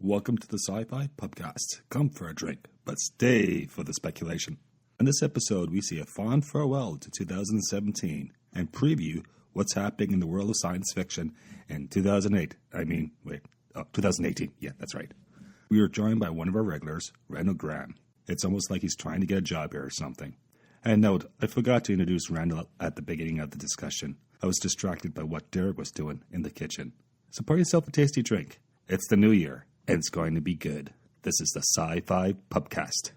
Welcome to the SciFi Pubcast. Come for a drink, but stay for the speculation. In this episode, we say a fond farewell to 2017 and preview what's happening in the world of science fiction in 2018. Yeah, that's right. We are joined by one of our regulars, Randal Graham. It's almost like he's trying to get a job here or something. And note, I forgot to introduce Randal at the beginning of the discussion. I was distracted by what Derek was doing in the kitchen. So pour yourself a tasty drink. It's the new year, and it's going to be good. This is the SciFi Pubcast.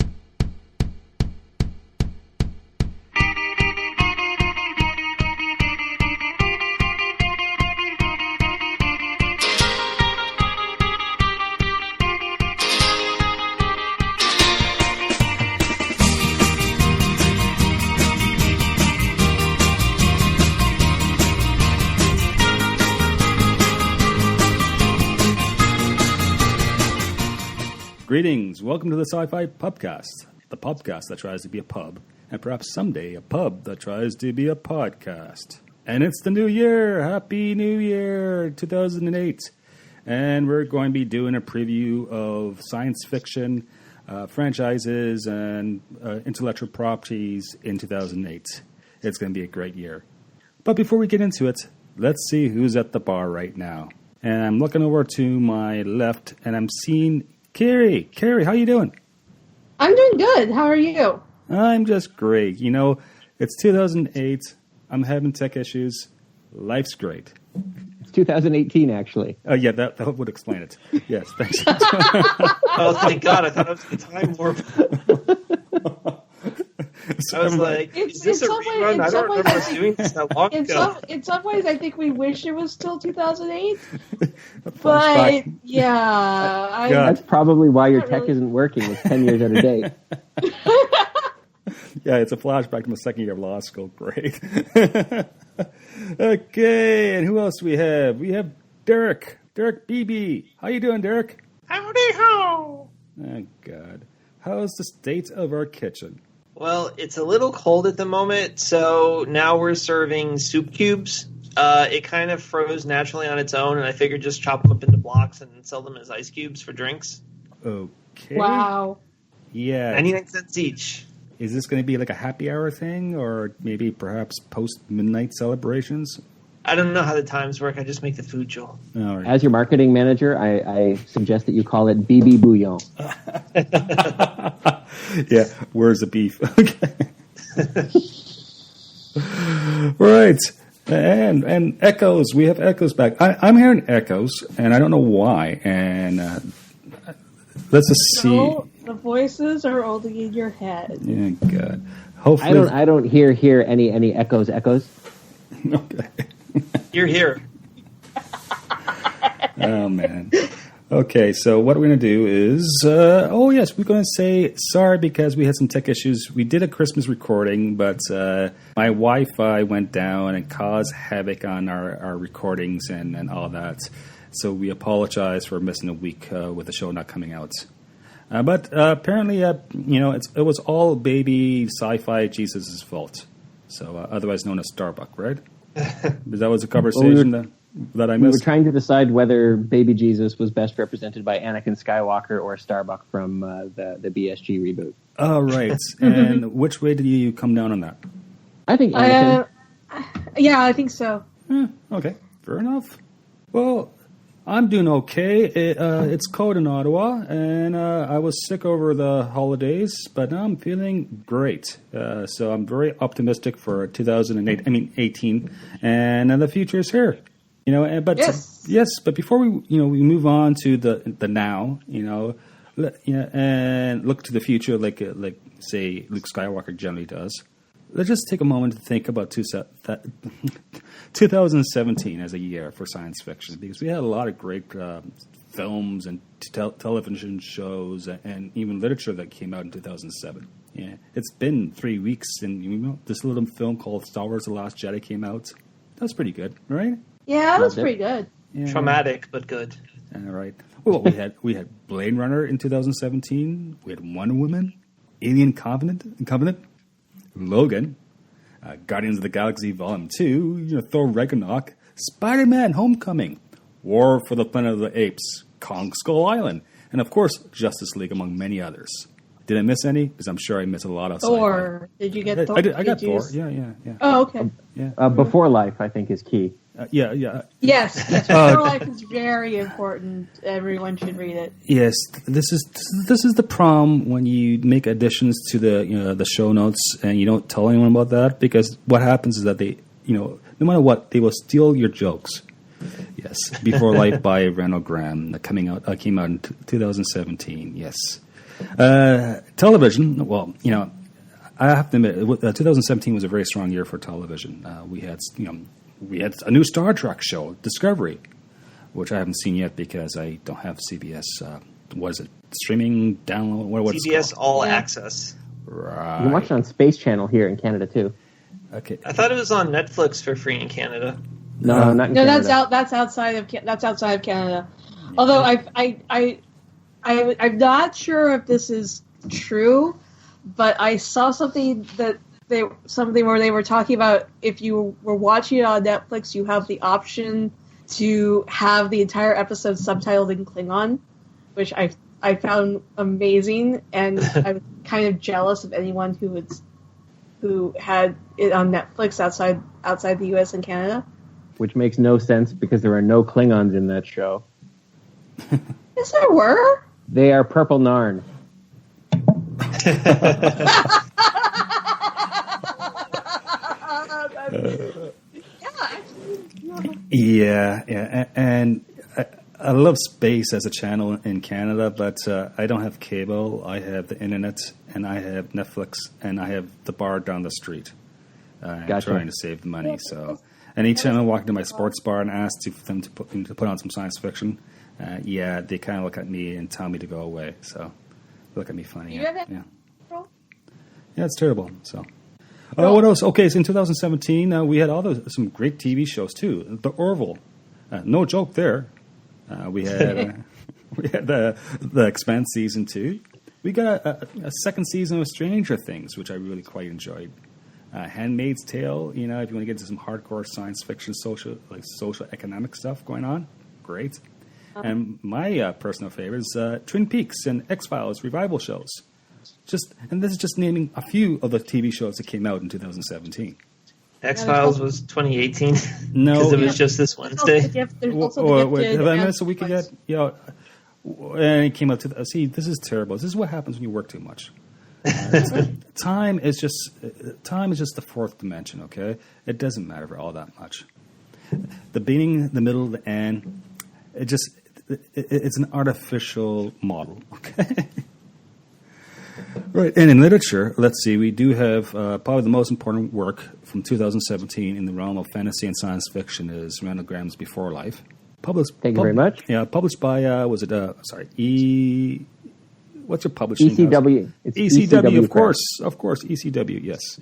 Greetings. Welcome to the SciFi Pubcast, the podcast that tries to be a pub, and perhaps someday a pub that tries to be a podcast. And it's the new year. Happy New Year, 2008. And we're going to be doing a preview of science fiction franchises and intellectual properties in 2008. It's going to be a great year. But before we get into it, let's see who's at the bar right now. And I'm looking over to my left, and I'm seeing Carrie, how you doing? I'm doing good. How are you? I'm just great. You know, it's 2008. I'm having tech issues. Life's great. It's 2018, actually. Yeah, that would explain it. Yes, thanks. Oh, thank God. I thought it was the time warp. I was like, is this a rerun? I don't remember us doing this that long ago. In some ways, I think we wish it was still 2008. But, yeah. That's probably why your tech isn't working. It's 10 years out of date. Yeah, it's a flashback to my second year of law school. Great. Okay, and who else do we have? We have Derek. Derek BB. How you doing, Derek? Howdy ho! Oh, God. How's the state of our kitchen? Well, it's a little cold at the moment, so now we're serving soup cubes. It kind of froze naturally on its own, and I figured just chop them up into blocks and sell them as ice cubes for drinks. Okay. Wow. Yeah. 99 cents each. Is this going to be like a happy hour thing, or maybe perhaps post-midnight celebrations? I don't know how the times work. I just make the food, Joel. All right. As your marketing manager, I suggest that you call it BB Bouillon. Yeah, where's the beef? Okay. Right. And echoes. We have echoes back. I'm hearing echoes, and I don't know why. And let's just see. No, the voices are only in your head. Yeah, God. Hopefully, I don't hear any echoes. Okay. You're here. Oh, man. Okay, so what we're going to do is, we're going to say sorry because we had some tech issues. We did a Christmas recording, but my Wi-Fi went down and caused havoc on our recordings and all that. So we apologize for missing a week with the show not coming out. But apparently, it was all baby sci-fi Jesus' fault. So otherwise known as Starbuck, right? That was a conversation that I missed. We were trying to decide whether baby Jesus was best represented by Anakin Skywalker or Starbuck from the BSG reboot. Oh, right. And which way did you come down on that? I think Anakin. Yeah, I think so. Okay, fair enough. Well, I'm doing okay. It's cold in Ottawa, and I was sick over the holidays, but now I'm feeling great. So I'm very optimistic for 2018, and the future is here. Yes, but before we we move on to the now, and look to the future, like say Luke Skywalker generally does. Let's just take a moment to think about 2017 as a year for science fiction, because we had a lot of great films and television shows and even literature that came out in 2007. Yeah, it's been 3 weeks, and this little film called Star Wars: The Last Jedi came out. That's pretty good, right? Yeah, that was pretty good. Yeah. Traumatic, but good. All right. Well, we had Blade Runner in 2017. We had Wonder Woman, Alien Covenant, Logan, Guardians of the Galaxy Volume 2, Thor Ragnarok, Spider-Man Homecoming, War for the Planet of the Apes, Kong Skull Island, and of course, Justice League, among many others. Did I miss any? Because I'm sure I missed a lot of Thor. Did you get Thor? I got Thor. Yeah. Oh, okay. Yeah. Beforelife, I think, is key. Yeah. Yes. Beforelife is very important. Everyone should read it. Yes, this is the problem when you make additions to the show notes and you don't tell anyone about that, because what happens is that they, no matter what, they will steal your jokes. Yes, Beforelife by Randal Graham, came out in 2017. Yes, television. Well, I have to admit, 2017 was a very strong year for television. We had a new Star Trek show, Discovery, which I haven't seen yet because I don't have CBS. What is it? Streaming, download? What's CBS it called? All Access. Right. You can watch it on Space Channel here in Canada too. Okay. I thought it was on Netflix for free in Canada. No, not in No, Canada. that's outside of Canada. Although I'm not sure if this is true, but I saw something where they were talking about if you were watching it on Netflix, you have the option to have the entire episode subtitled in Klingon, which I found amazing, and I'm kind of jealous of anyone who had it on Netflix outside the U.S. and Canada. Which makes no sense because there are no Klingons in that show. Yes, there were. They are purple Narn. Yeah, and I love Space as a channel in Canada, but I don't have cable. I have the internet, and I have Netflix, and I have the bar down the street. I'm Gotcha. trying to save the money, so. And each time I walk into my sports bar and ask them to put on some science fiction, they kind of look at me and tell me to go away. So they look at me funny. You have it? Yeah, it's terrible. So, what else? Okay, so in 2017 we had some great TV shows too. The Orville, no joke there. We had the Expanse season 2. We got a second season of Stranger Things, which I really quite enjoyed. Handmaid's Tale, if you want to get into some hardcore science fiction, social economic stuff going on, great. And my personal favorite is Twin Peaks and X-Files revival shows. And this is just naming a few of the TV shows that came out in 2017. X-Files was 2018. No, because it was just this Wednesday. Have I missed a week yet? And it came out to see. This is terrible. This is what happens when you work too much. Time is just the fourth dimension. Okay, it doesn't matter for all that much. The beginning, the middle, the end. It's an artificial model. Okay. Right, and in literature, let's see, we do have probably the most important work from 2017 in the realm of fantasy and science fiction is Randal Graham's Beforelife. Thank you very much. Yeah, published by, what's your publishing house? ECW. It's ECW, of course, ECW, yes.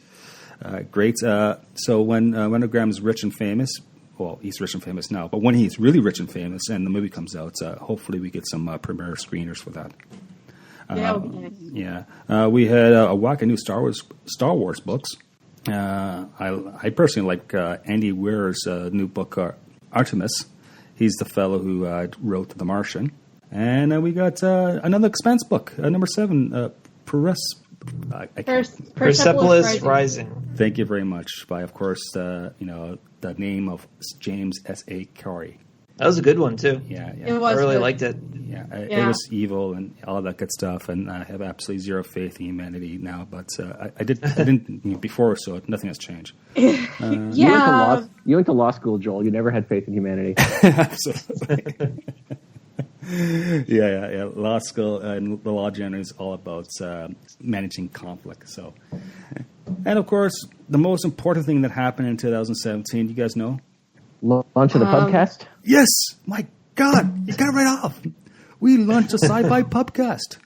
Great. So when Randal Graham is rich and famous, well, he's rich and famous now, but when he's really rich and famous and the movie comes out, hopefully we get some premiere screeners for that. That would be nice. Yeah. We had a wacky new Star Wars books. I personally like Andy Weir's new book, Artemis. He's the fellow who wrote The Martian. And we got another Expanse book, number 7, Persepolis Rising. Thank you very much. By, of course, the name of James S.A. Corey. That was a good one, too. Yeah. It was I really good. liked it. Yeah, it was evil and all that good stuff, and I have absolutely zero faith in humanity now. But I didn't before, so nothing has changed. Yeah. You went to law school, Joel. You never had faith in humanity. Absolutely. Yeah. Law school and the law generally is all about managing conflict. So, and of course, the most important thing that happened in 2017, you guys know? Launch of the Pubcast? Yes, my God, you got it right off. We launched a SciFi Pubcast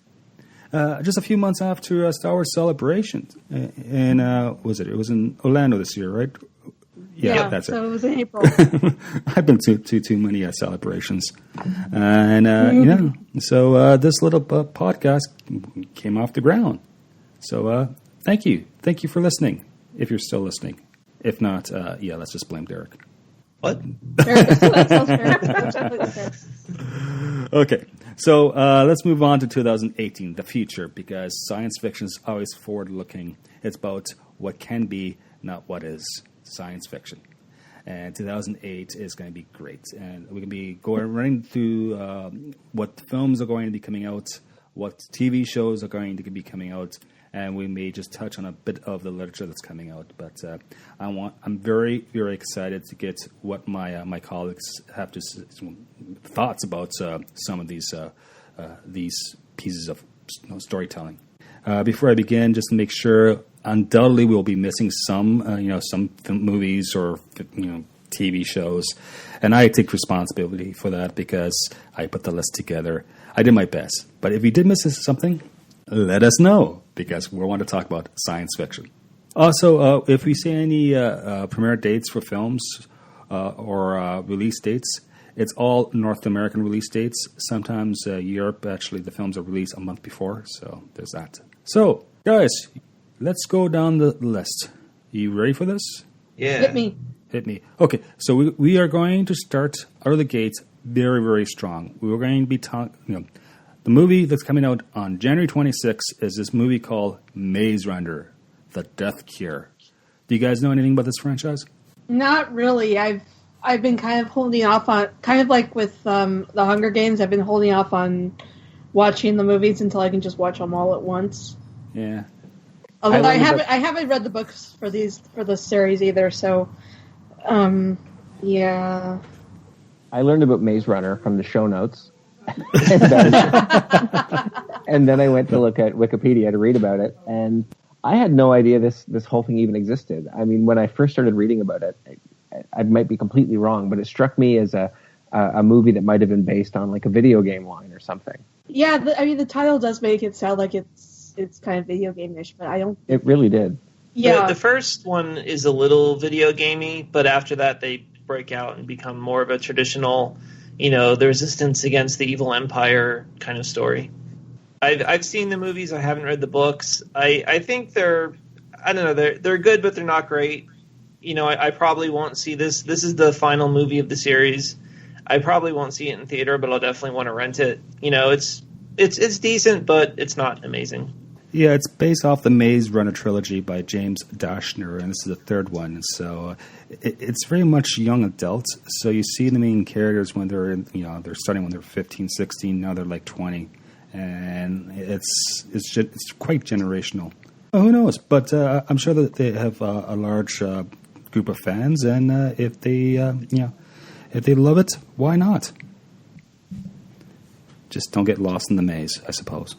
just a few months after Star Wars Celebration, and it was in Orlando this year, right? Yeah, that's so it. it was in April. I've been to too many celebrations, and so this little podcast came off the ground. So thank you for listening. If you're still listening, if not, let's just blame Derek. What? That sounds fair. That's definitely fair. Okay, so let's move on to 2018, the future, because science fiction is always forward-looking. It's about what can be, not what is science fiction. And 2008 is going to be great. And we're going to be running through what films are going to be coming out, what TV shows are going to be coming out, and we may just touch on a bit of the literature that's coming out. But I'm very, very excited to get what my colleagues have to thoughts about some of these pieces of storytelling. Before I begin, just to make sure, undoubtedly we'll be missing some movies or TV shows, and I take responsibility for that because I put the list together. I did my best, but if we did miss something, let us know, because we want to talk about science fiction. Also, if we see any premiere dates for films or release dates, it's all North American release dates. Sometimes Europe, actually, the films are released a month before, so there's that. So, guys, let's go down the list. You ready for this? Yeah. Hit me. Okay, so we are going to start out of the gate very, very strong. We're going to be talking, the movie that's coming out on January 26th is this movie called Maze Runner, The Death Cure. Do you guys know anything about this franchise? Not really. I've been kind of holding off on, kind of like with the Hunger Games, I've been holding off on watching the movies until I can just watch them all at once. Yeah. Although I haven't read the books for this series either, so yeah. I learned about Maze Runner from the show notes. And then I went to look at Wikipedia to read about it, and I had no idea this whole thing even existed. I mean, when I first started reading about it, I might be completely wrong, but it struck me as a movie that might have been based on like a video game line or something. Yeah, the title does make it sound like it's kind of video game-ish, but I don't... It really did. Yeah. The first one is a little video gamey, but after that they break out and become more of a traditional, the resistance against the evil empire kind of story. I've seen the movies. I haven't read the books. I think they're good, but they're not great. I probably won't see this. This is the final movie of the series. I probably won't see it in theater, but I'll definitely want to rent it. It's decent, but it's not amazing. Yeah, it's based off the Maze Runner trilogy by James Dashner, and this is the third one. So it's very much young adult. So you see the main characters when they're they're starting when they're 15, 16. Now they're like 20, and it's quite generational. Well, who knows? But I'm sure that they have a large group of fans, and if they love it, why not? Just don't get lost in the maze, I suppose.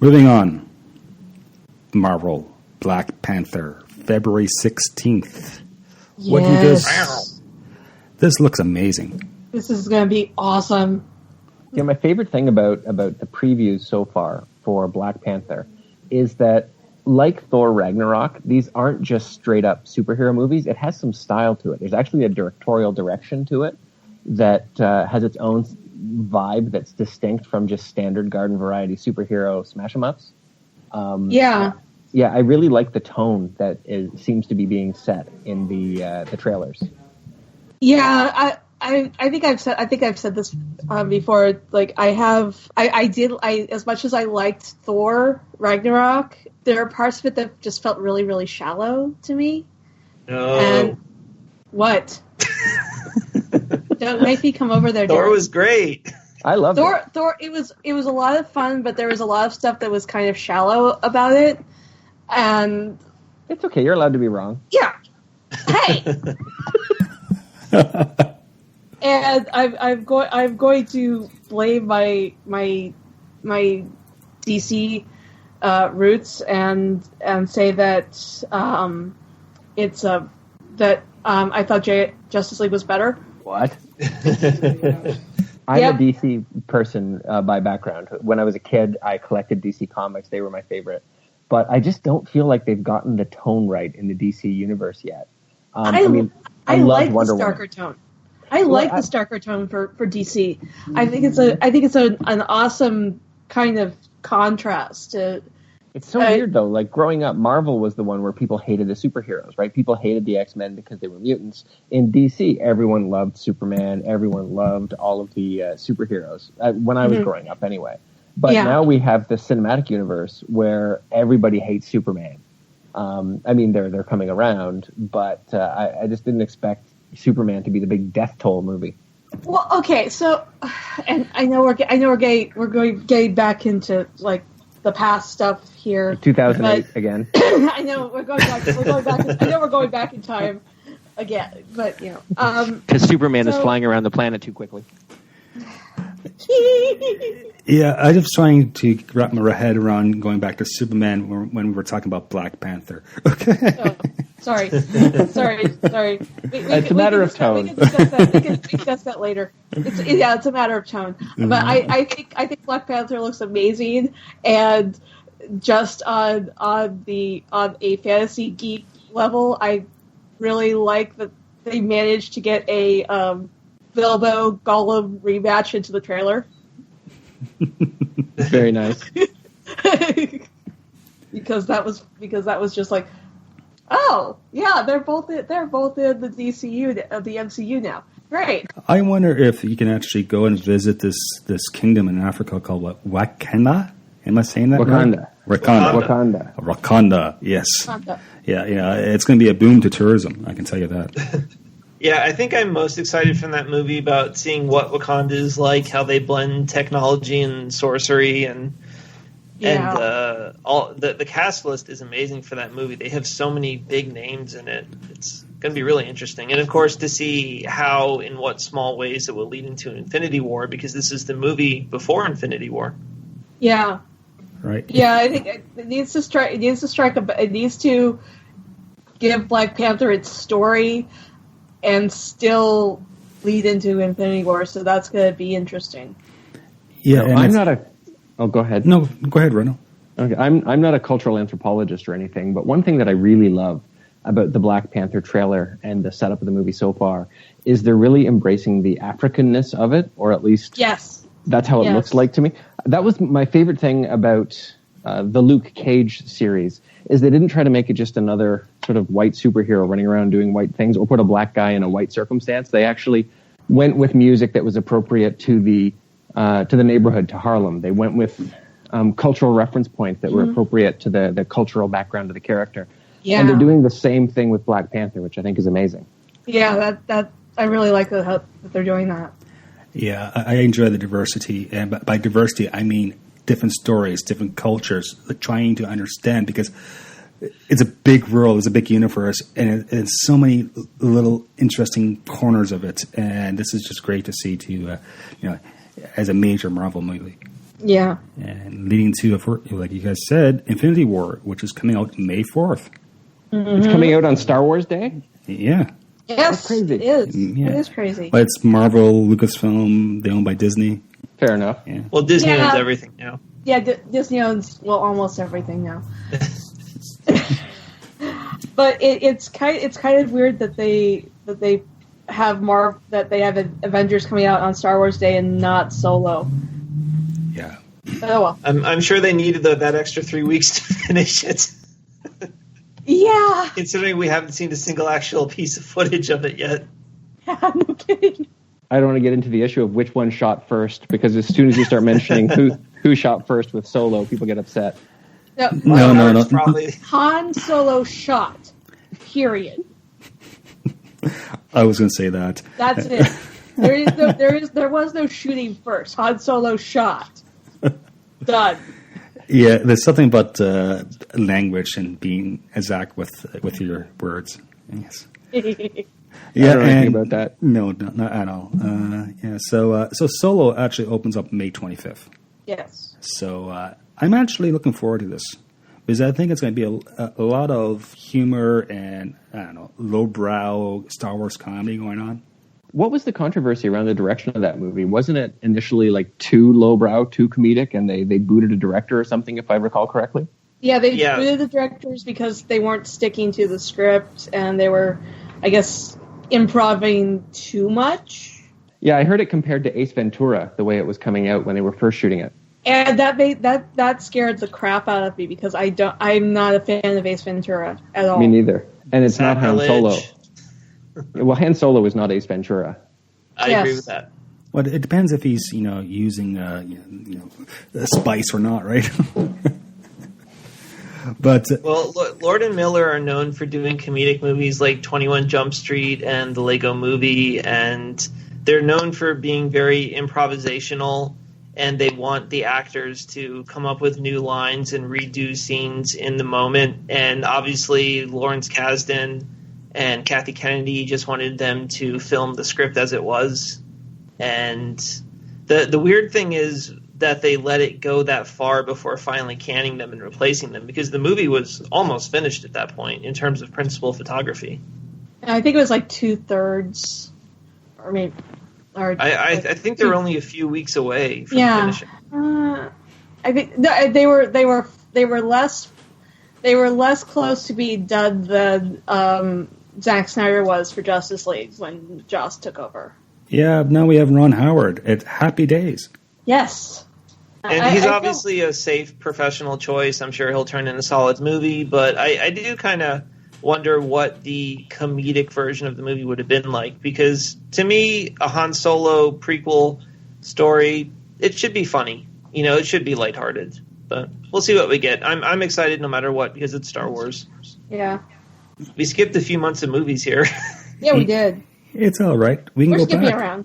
Moving on. Marvel, Black Panther, February 16th. Yes. What do you guys... This looks amazing. This is going to be awesome. Yeah, my favorite thing about the previews so far for Black Panther is that, like Thor Ragnarok, these aren't just straight up superhero movies. It has some style to it. There's actually a directorial direction to it that has its own vibe that's distinct from just standard garden variety superhero smash 'em ups. Yeah, I really like the tone that seems to be being set in the trailers. Yeah, I think I've said this before. Like I did as much as I liked Thor Ragnarok, there are parts of it that just felt really, really shallow to me. No. And what? Don't make me come over there, Thor Derek. was great. I love it. Thor. It was a lot of fun, but there was a lot of stuff that was kind of shallow about it, and It's okay. You're allowed to be wrong. yeah. Hey. And I'm going to blame my DC roots and say that I thought Justice League was better. What? I'm a DC person by background. When I was a kid, I collected DC comics. They were my favorite. But I just don't feel like they've gotten the tone right in the DC universe yet. I like Wonder the darker Woman. tone. I like the darker tone for DC. I think it's an awesome kind of contrast to It's so weird, though. Like, growing up, Marvel was the one where people hated the superheroes, right? People hated the X-Men because they were mutants. In DC, everyone loved Superman. Everyone loved all of the superheroes, when I was growing up anyway. But now we have the cinematic universe where everybody hates Superman. I mean, they're coming around, but I just didn't expect Superman to be the big death toll movie. Well, okay, so, and I know we're getting back into, like, the past stuff here. 2008 again. I know we're going back. I know we're going back in time again, but because Superman is flying around the planet too quickly. Yeah, I was trying to wrap my head around going back to Superman when we were talking about Black Panther. Okay. Oh, sorry. It's a matter of tone. We can discuss that later. It's a matter of tone. But I think Black Panther looks amazing, and just on a fantasy geek level, I really like that they managed to get a Bilbo Gollum rematch into the trailer. Very nice. because that was just like, oh yeah, they're both in the MCU now. Great. I wonder if you can actually go and visit this kingdom in Africa called Wakanda. Am I saying that Wakanda. Right? Wakanda. Yes. Wakanda. Yeah. It's going to be a boom to tourism. I can tell you that. Yeah, I think I'm most excited from that movie about seeing what Wakanda is like, how they blend technology and sorcery, and all the cast list is amazing for that movie. They have so many big names in it. It's going to be really interesting, and of course to see how, in what small ways, it will lead into an Infinity War, because this is the movie before Infinity War. Yeah. Right. Yeah, I think it needs to give Black Panther its story and still lead into Infinity War, so that's going to be interesting. Yeah, I'm not a... Oh, go ahead. No, go ahead, Randall. Okay, I'm not a cultural anthropologist or anything, but one thing that I really love about the Black Panther trailer and the setup of the movie so far is they're really embracing the Africanness of it, or at least that's how it looks like to me. That was my favorite thing about the Luke Cage series, is they didn't try to make it just another sort of white superhero running around doing white things, or put a black guy in a white circumstance. They actually went with music that was appropriate to the neighborhood, to Harlem. They went with cultural reference points that were appropriate to the cultural background of the character. Yeah. And they're doing the same thing with Black Panther, which I think is amazing. Yeah, that I really like that they're doing that. Yeah, I enjoy the diversity, and by diversity I mean different stories, different cultures, trying to understand, because it's a big world, it's a big universe, and it's so many little interesting corners of it, and this is just great to see as a major Marvel movie. Yeah. And leading to, like you guys said, Infinity War, which is coming out May 4th. Mm-hmm. It's coming out on Star Wars Day? Yeah. Yes, that's crazy. It is. Yeah. It is crazy. But it's Marvel, Lucasfilm, they owned by Disney. Fair enough. Yeah. Well, Disney owns everything now. Yeah, Disney owns almost everything now. But it's kind of weird that they have Avengers coming out on Star Wars Day and not Solo. Yeah. Oh well. I'm sure they needed that extra 3 weeks to finish it. Yeah. Considering we haven't seen a single actual piece of footage of it yet. Yeah, no kidding. I don't want to get into the issue of which one shot first, because as soon as you start mentioning who shot first with Solo, people get upset. No. Probably. Han Solo shot. Period. I was going to say that. That's it. There was no shooting first. Han Solo shot. Done. Yeah, there's something about language and being exact with your words. Yes. Yeah, I don't know anything about that. No, not at all. So Solo actually opens up May 25th. Yes. So I'm actually looking forward to this, because I think it's going to be a lot of humor and, I don't know, lowbrow Star Wars comedy going on. What was the controversy around the direction of that movie? Wasn't it initially like too lowbrow, too comedic, and they booted a director or something, if I recall correctly? Yeah, they booted the directors because they weren't sticking to the script, and they were, I guess, improvising too much. Yeah, I heard it compared to Ace Ventura, the way it was coming out when they were first shooting it. And that scared the crap out of me because I'm not a fan of Ace Ventura at all. Me neither. And it's not Han Solo. Sacrilege. Well, Han Solo is not Ace Ventura. I agree with that. Well, it depends if he's using spice or not, right? But well, Lord and Miller are known for doing comedic movies like 21 Jump Street and the Lego Movie, and they're known for being very improvisational, and they want the actors to come up with new lines and redo scenes in the moment. And obviously, Lawrence Kasdan and Kathy Kennedy just wanted them to film the script as it was. And the weird thing is that they let it go that far before finally canning them and replacing them, because the movie was almost finished at that point in terms of principal photography. I think it was like 2/3, or maybe. Or I think they're only a few weeks away from finishing. I think they were less close to being done than Zack Snyder was for Justice League when Joss took over. Yeah, now we have Ron Howard at Happy Days. Yes. And he's obviously a safe professional choice. I'm sure he'll turn in a solid movie, but I do kind of wonder what the comedic version of the movie would have been like, because to me, a Han Solo prequel story, it should be funny. It should be lighthearted, but we'll see what we get. I'm excited no matter what, because it's Star Wars. Yeah. We skipped a few months of movies here. Yeah, we did. It's all right. We can We're go skipping back. around.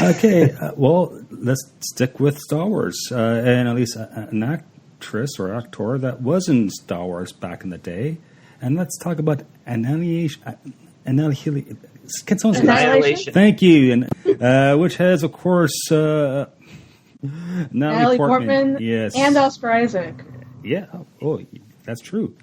Okay, well, let's stick with Star Wars, and at least an actress or actor that was in Star Wars back in the day. And let's talk about Annihilation. Thank you. And which has, of course, Natalie Portman. Yes. And Oscar Isaac. Yeah. Oh, that's true.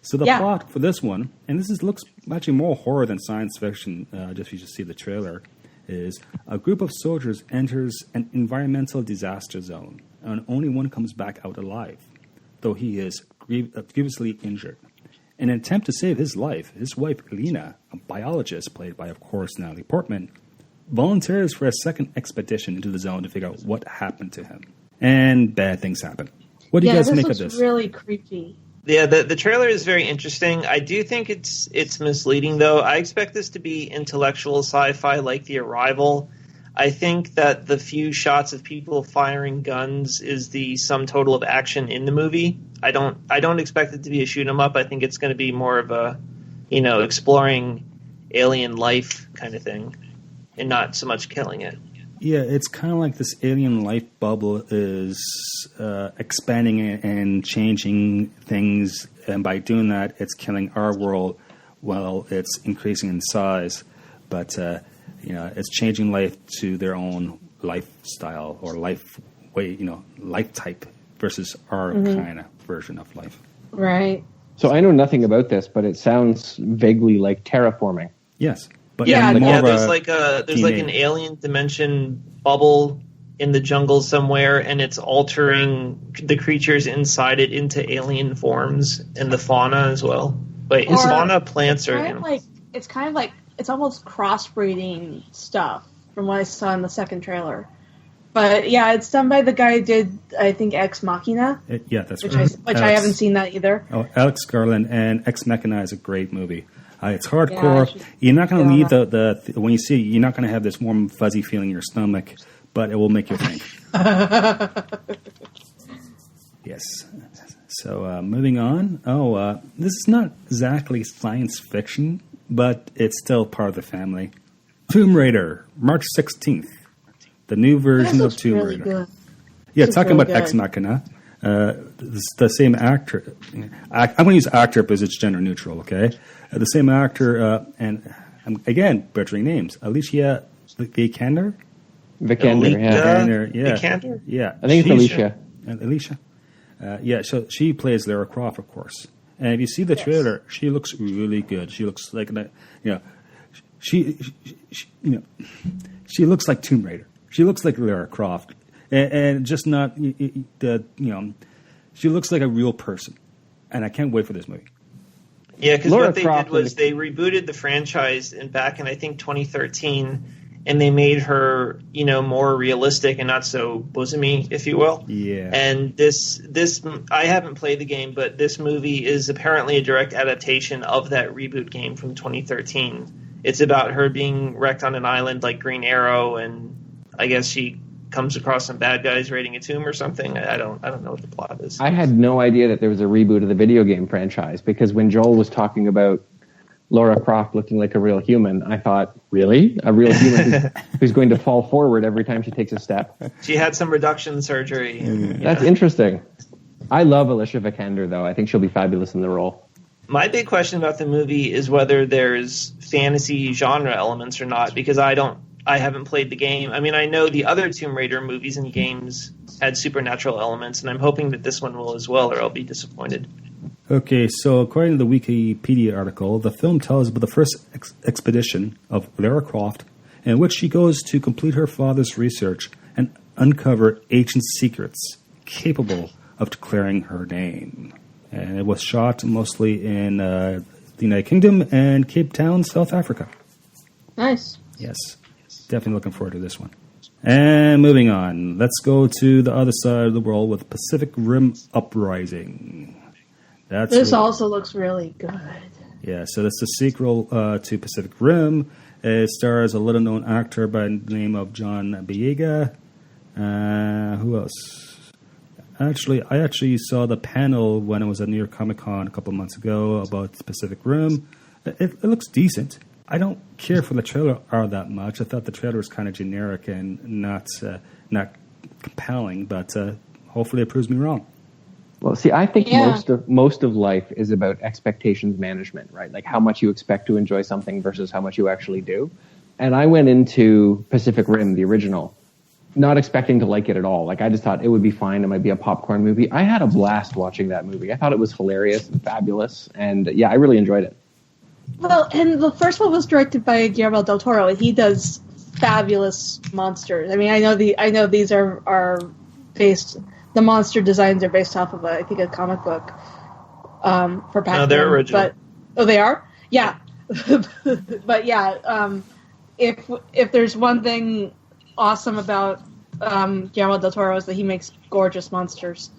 So the plot for this one, and looks actually more horror than science fiction, just if you just see the trailer, is a group of soldiers enters an environmental disaster zone, and only one comes back out alive, though he is grievously injured. In an attempt to save his life, his wife, Lena, a biologist played by, of course, Natalie Portman, volunteers for a second expedition into the zone to figure out what happened to him. And bad things happen. What do you guys make of this? This looks really creepy. Yeah, the trailer is very interesting. I do think it's misleading, though. I expect this to be intellectual sci-fi like The Arrival. I think that the few shots of people firing guns is the sum total of action in the movie. I don't expect it to be a shoot 'em up. I think it's going to be more of a, exploring alien life kind of thing, and not so much killing it. Yeah, it's kind of like this alien life bubble is expanding and changing things, and by doing that, it's killing our world while it's increasing in size. But it's changing life to their own lifestyle or life way, life type versus our kind of version of life. Right. So I know nothing about this, but it sounds vaguely like terraforming. Yes. But there's like an alien dimension bubble in the jungle somewhere, and it's altering the creatures inside it into alien forms and the fauna as well. But is fauna plants or animals? It's kind of like it's almost crossbreeding stuff from what I saw in the second trailer. But yeah, it's done by the guy who did, I think, Ex Machina. That's right. I haven't seen that either. Oh, Alex Garland, and Ex Machina is a great movie. It's hardcore. You're not going to leave the when you see it, you're not going to have this warm, fuzzy feeling in your stomach, but it will make you think. Yes. So moving on. This is not exactly science fiction, but it's still part of the family. Tomb Raider, March 16th. The new version of Tomb Raider. Good. Yeah, talking about Ex Machina. The same actor. I'm going to use actor because it's gender neutral, okay? The same actor, and I'm, again, butchering names. Alicia Vikander? Vikander, yeah. Vikander? Yeah. I think it's Alicia. Alicia. So she plays Lara Croft, of course. And if you see the trailer, she looks really good. She looks like, she looks like Tomb Raider. She looks like Lara Croft. And just not, she looks like a real person. And I can't wait for this movie. Yeah, because what they did was they rebooted the franchise back in, I think, 2013. and they made her, more realistic and not so bosomy, if you will. Yeah. And this I haven't played the game, but this movie is apparently a direct adaptation of that reboot game from 2013. It's about her being wrecked on an island like Green Arrow, and I guess she comes across some bad guys raiding a tomb or something. I don't know what the plot is. I had no idea that there was a reboot of the video game franchise, because when Joel was talking about Lara Croft looking like a real human, I thought, really? A real human who's going to fall forward every time she takes a step? She had some reduction surgery. That's interesting. I love Alicia Vikander, though. I think she'll be fabulous in the role. My big question about the movie is whether there's fantasy genre elements or not, because I haven't played the game. I mean, I know the other Tomb Raider movies and games had supernatural elements, and I'm hoping that this one will as well, or I'll be disappointed. Okay, so according to the Wikipedia article, the film tells about the first expedition of Lara Croft, in which she goes to complete her father's research and uncover ancient secrets capable of declaring her name. And it was shot mostly in the United Kingdom and Cape Town, South Africa. Nice. Yes, definitely looking forward to this one. And moving on, let's go to the other side of the world with Pacific Rim Uprising. This also looks really good. Yeah, so that's the sequel to Pacific Rim. It stars a little-known actor by the name of John Boyega. Who else? I actually saw the panel when it was at New York Comic Con a couple of months ago about Pacific Rim. It looks decent. I don't care for the trailer all that much. I thought the trailer was kind of generic and not compelling, but hopefully it proves me wrong. Well, see, I think most of life is about expectations management, right? Like how much you expect to enjoy something versus how much you actually do. And I went into Pacific Rim, the original, not expecting to like it at all. Like I just thought it would be fine. It might be a popcorn movie. I had a blast watching that movie. I thought it was hilarious and fabulous. And yeah, I really enjoyed it. Well, and the first one was directed by Guillermo del Toro, and he does fabulous monsters. I mean, I know these are based. The monster designs are based off of a comic book for Pac-Man. No, they're original. They are? Yeah. But yeah, if there's one thing awesome about Guillermo del Toro is that he makes gorgeous monsters.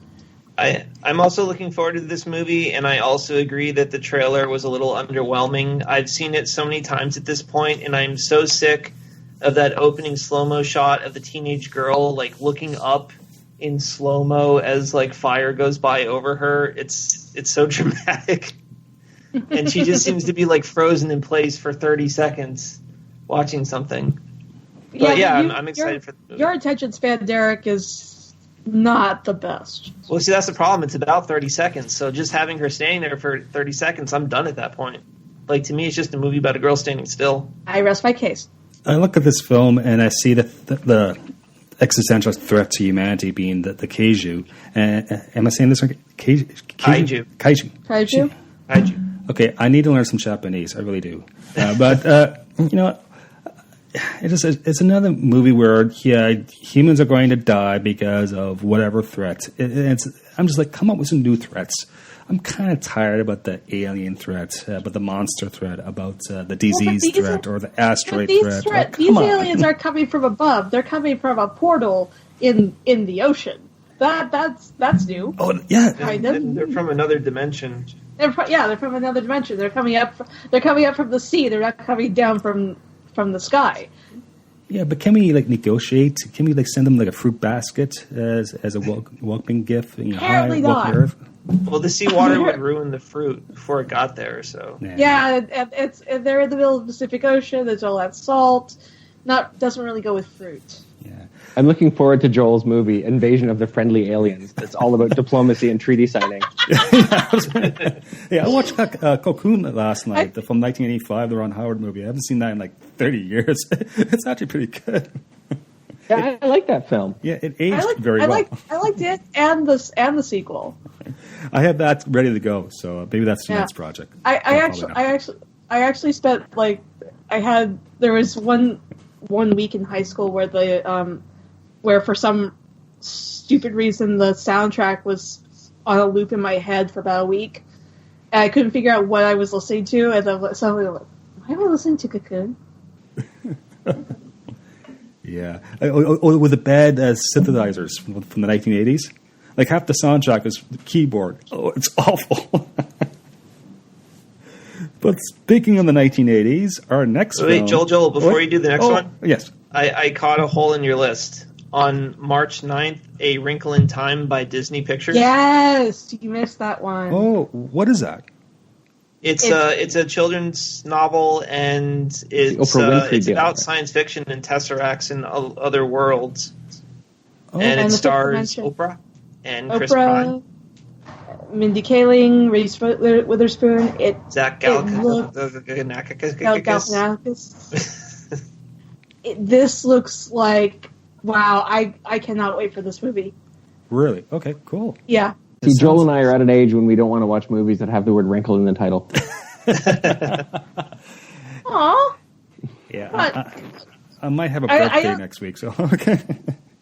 I'm also looking forward to this movie, and I also agree that the trailer was a little underwhelming. I've seen it so many times at this point, and I'm so sick of that opening slow-mo shot of the teenage girl like looking up in slow-mo as like fire goes by over her. It's so dramatic. And she just seems to be like frozen in place for 30 seconds watching something. But I'm excited for the movie. Your attention span, Derek, is not the best. Well, see, that's the problem. It's about 30 seconds. So just having her standing there for 30 seconds, I'm done at that point. Like, to me, it's just a movie about a girl standing still. I rest my case. I look at this film and I see the existential threat to humanity being the kaiju. Am I saying this right? Kaiju. Kaiju. Okay, I need to learn some Japanese. I really do. But it's another movie where humans are going to die because of whatever threat. I'm just like, come up with some new threats. I'm kind of tired about the alien threat, about the monster threat, about the disease threat or the asteroid threat. These aliens are coming from above. They're coming from a portal in the ocean. That's new. Oh yeah, they're from another dimension. They're from another dimension. They're coming up from the sea. They're not coming down from the sky. Yeah, but can we negotiate? Can we send them a fruit basket as a welcoming gift? Apparently not. Earth? Well, the seawater would ruin the fruit before it got there. So yeah, they're in the middle of the Pacific Ocean. There's all that salt. Doesn't really go with fruit. Yeah, I'm looking forward to Joel's movie, Invasion of the Friendly Aliens. It's all about diplomacy and treaty signing. I watched Cocoon last night from 1985, the Ron Howard movie. I haven't seen that in 30 years. It's actually pretty good. Yeah, I like that film. Yeah, it aged very well. I liked it and the sequel. I have that ready to go, so maybe that's the next project. I actually spent there was one week in high school where where for some stupid reason the soundtrack was on a loop in my head for about a week, and I couldn't figure out what I was listening to, and then suddenly I'm like, why am I listening to Cocoon? Yeah. With the bad synthesizers from the 1980s. Like half the soundtrack is keyboard. Oh, it's awful. But speaking of the 1980s, our next Wait, film... Joel, before you do the next one? Yes. I caught a hole in your list. On March 9th, A Wrinkle in Time by Disney Pictures. Yes, you missed that one. Oh, what is that? It's a children's novel, and it's about science fiction and tesseracts and other worlds. Oh. And it the stars fifth Oprah and Oprah, Chris Pine. Mindy Kaling, Reese Witherspoon. Zach Galifianakis. This looks like, wow, I cannot wait for this movie. Really? Okay, cool. Yeah. See, Joel and I are at an age when we don't want to watch movies that have the word wrinkle in the title. Aw. Yeah, I might have a birthday next week, so okay.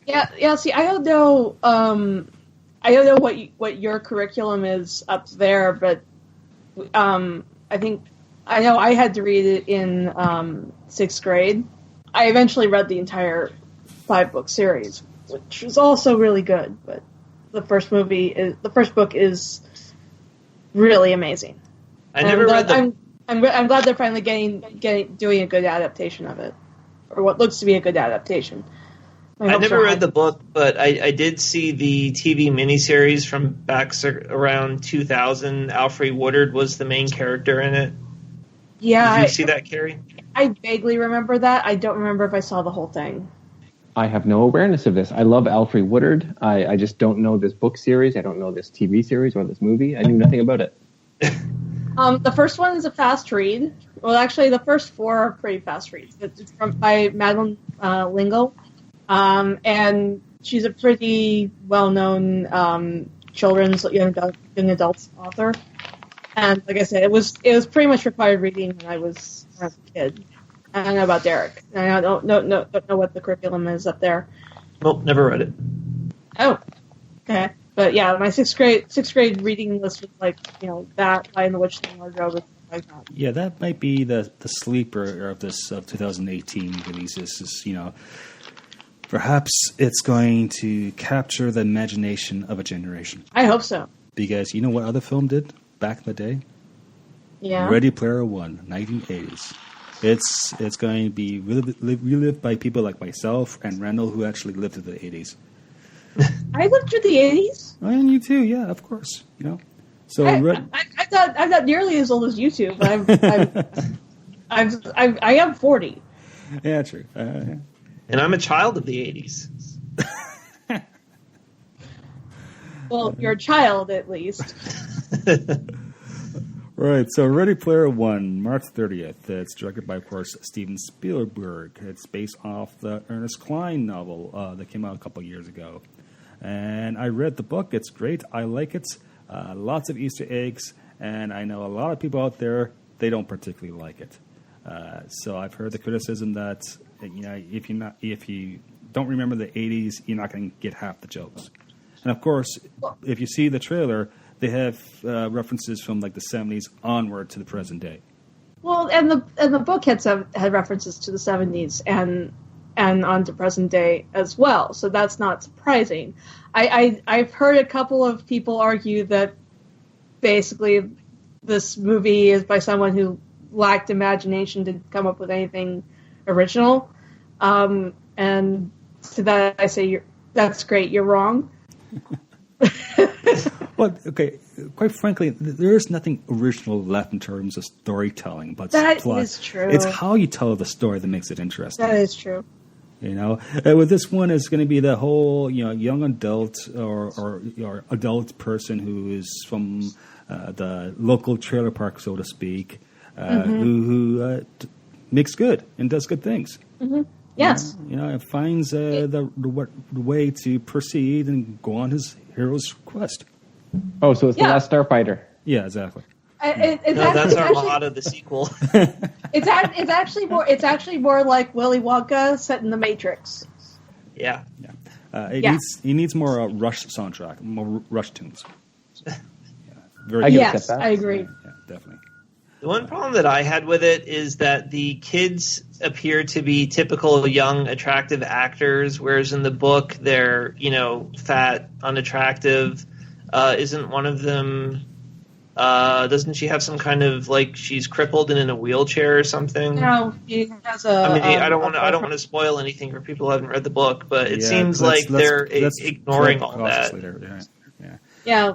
Yeah. See, I don't know. I don't know what your curriculum is up there, but I know I had to read it in 6th grade. I eventually read the entire 5-book series, which was also really good. But the first book is really amazing. I'm glad they're finally doing a good adaptation of it, or what looks to be a good adaptation. I never read the book, but I did see the TV miniseries from back around 2000. Alfre Woodard was the main character in it. Yeah. Did you see that, Carrie? I vaguely remember that. I don't remember if I saw the whole thing. I have no awareness of this. I love Alfre Woodard. I just don't know this book series. I don't know this TV series or this movie. I knew nothing about it. The first one is a fast read. Well, actually, the first 4 are pretty fast reads. It's by Madeline L'Engle. And she's a pretty well-known children's young adult author. And like I said, it was pretty much required reading when I was a kid. I don't know about Derek. I don't know what the curriculum is up there. Nope, never read it. Oh, okay. But yeah, my sixth grade reading list was like, that, Lion the Witch, and the Wardrobe, and stuff like that. Yeah, that might be the sleeper of this 2018 releases. Is perhaps it's going to capture the imagination of a generation. I hope so. Because you know what other film did back in the day? Yeah. Ready Player One, 1980s. It's going to be relived by people like myself and Randall, who actually lived through the 80s. I lived through the 80s. Oh, and you too, yeah, of course. So I'm not nearly as old as you two, but I am 40. Yeah, true. And I'm a child of the 80s. Well, you're a child, at least. Right, so Ready Player One, March 30th. It's directed by, of course, Steven Spielberg. It's based off the Ernest Cline novel that came out a couple years ago. And I read the book. It's great. I like it. Lots of Easter eggs. And I know a lot of people out there, they don't particularly like it. So I've heard the criticism that if you don't remember the 80s, you're not going to get half the jokes. And of course, if you see the trailer, they have references from like the 70s onward to the present day. Well, and the book had references to the 70s and on to present day as well. So that's not surprising. I've heard a couple of people argue that basically this movie is by someone who lacked imagination to come up with anything original. And to that I say, that's great. You're wrong. Well, okay, quite frankly, there is nothing original left in terms of storytelling. But that is true. It's how you tell the story that makes it interesting. That is true. With this one, it's going to be the whole, young adult or adult person who is from the local trailer park, so to speak, who makes good and does good things. Mm-hmm. Yes. It finds the way to proceed and go on his hero's quest. Oh, so it's The Last Starfighter. Yeah, exactly. That's our motto, the sequel. It's actually more like Willy Wonka set in the Matrix. Yeah. It needs more Rush soundtrack, more Rush tunes. Yes, I agree. Yeah, definitely. The one problem that I had with it is that the kids appear to be typical young, attractive actors, whereas in the book they're, fat, unattractive. Isn't one of them? Doesn't she have some kind of she's crippled and in a wheelchair or something? No, she has a. I don't want to spoil anything for people who haven't read the book, but it seems they're ignoring all that. Later. Yeah.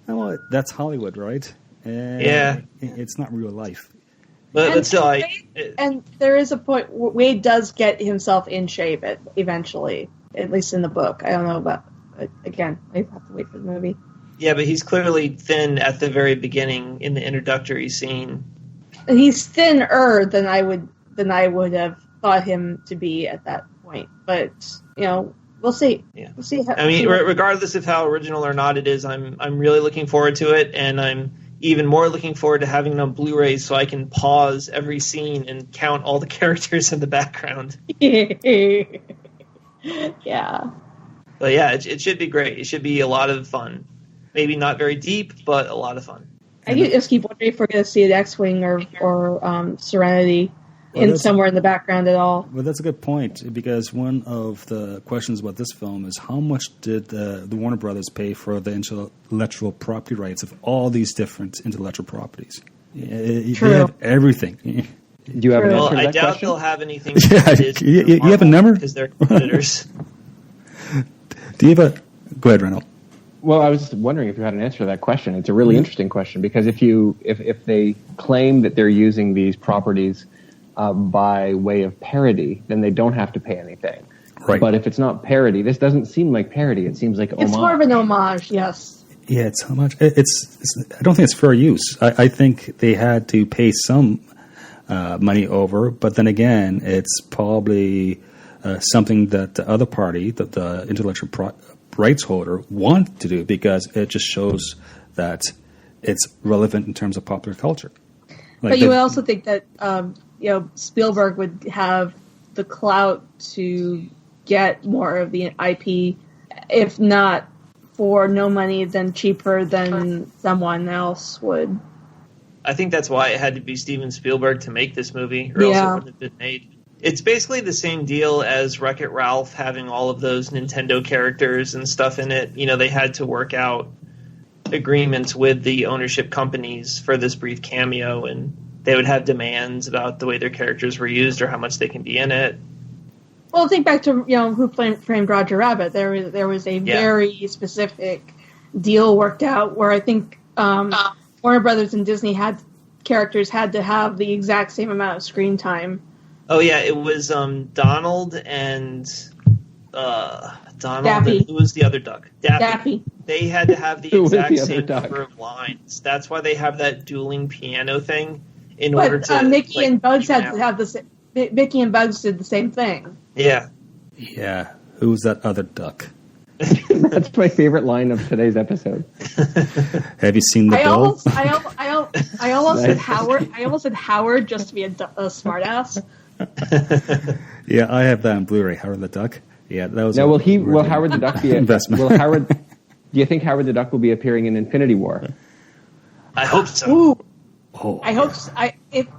Well, that's Hollywood, right? It's not real life. But still, and there is a point where Wade does get himself in shape eventually, at least in the book. I don't know about, again, I have to wait for the movie. Yeah, but he's clearly thin at the very beginning in the introductory scene. He's thinner than I would have thought him to be at that point. But, we'll see. Yeah. We'll see. Regardless of how original or not it is, I'm really looking forward to it, and I'm even more looking forward to having it on Blu-ray so I can pause every scene and count all the characters in the background. Yeah. But yeah, it should be great. It should be a lot of fun. Maybe not very deep, but a lot of fun. I just keep wondering if we're going to see an X-Wing or Serenity somewhere in the background at all. Well, that's a good point, because one of the questions about this film is how much did the Warner Brothers pay for the intellectual property rights of all these different intellectual properties? They have everything. Do you have an answer to that I doubt question? they'll have anything. You have a number? Because they're competitors. Do you have a... Go ahead, Randall. Well, I was just wondering if you had an answer to that question. It's a really interesting question, because if they claim that they're using these properties by way of parody, then they don't have to pay anything. Right. But if it's not parody, this doesn't seem like parody. It seems like homage. It's more of an homage, yes. Yeah, it's homage. It's I don't think it's fair use. I think they had to pay some money over, but then again, it's probably something that the other party, that the intellectual rights holder, want to do, because it just shows that it's relevant in terms of popular culture. But you would also think that Spielberg would have the clout to get more of the IP, if not for no money, then cheaper than someone else would. I think that's why it had to be Steven Spielberg to make this movie, or else it wouldn't have been made. It's basically the same deal as Wreck-It Ralph having all of those Nintendo characters and stuff in it. They had to work out agreements with the ownership companies for this brief cameo, and they would have demands about the way their characters were used or how much they can be in it. Well, think back to Who Framed Roger Rabbit. There was a very specific deal worked out where I think Warner Brothers and Disney characters had to have the exact same amount of screen time. Oh yeah, it was Donald and Daffy. And who was the other duck? Daffy. They had to have the exact same number of lines. That's why they have that dueling piano thing in order to. Mickey and Bugs had to have the same. Mickey and Bugs did the same thing. Yeah. Yeah. Who's that other duck? That's my favorite line of today's episode. Have you seen the bill? I almost said Howard. I almost said Howard just to be a smartass. Yeah, I have that on Blu-ray. Howard the Duck. Yeah, that was. Now, will Howard the Duck be investment? Do you think Howard the Duck will be appearing in Infinity War? I hope so. Ooh. Oh. I hope.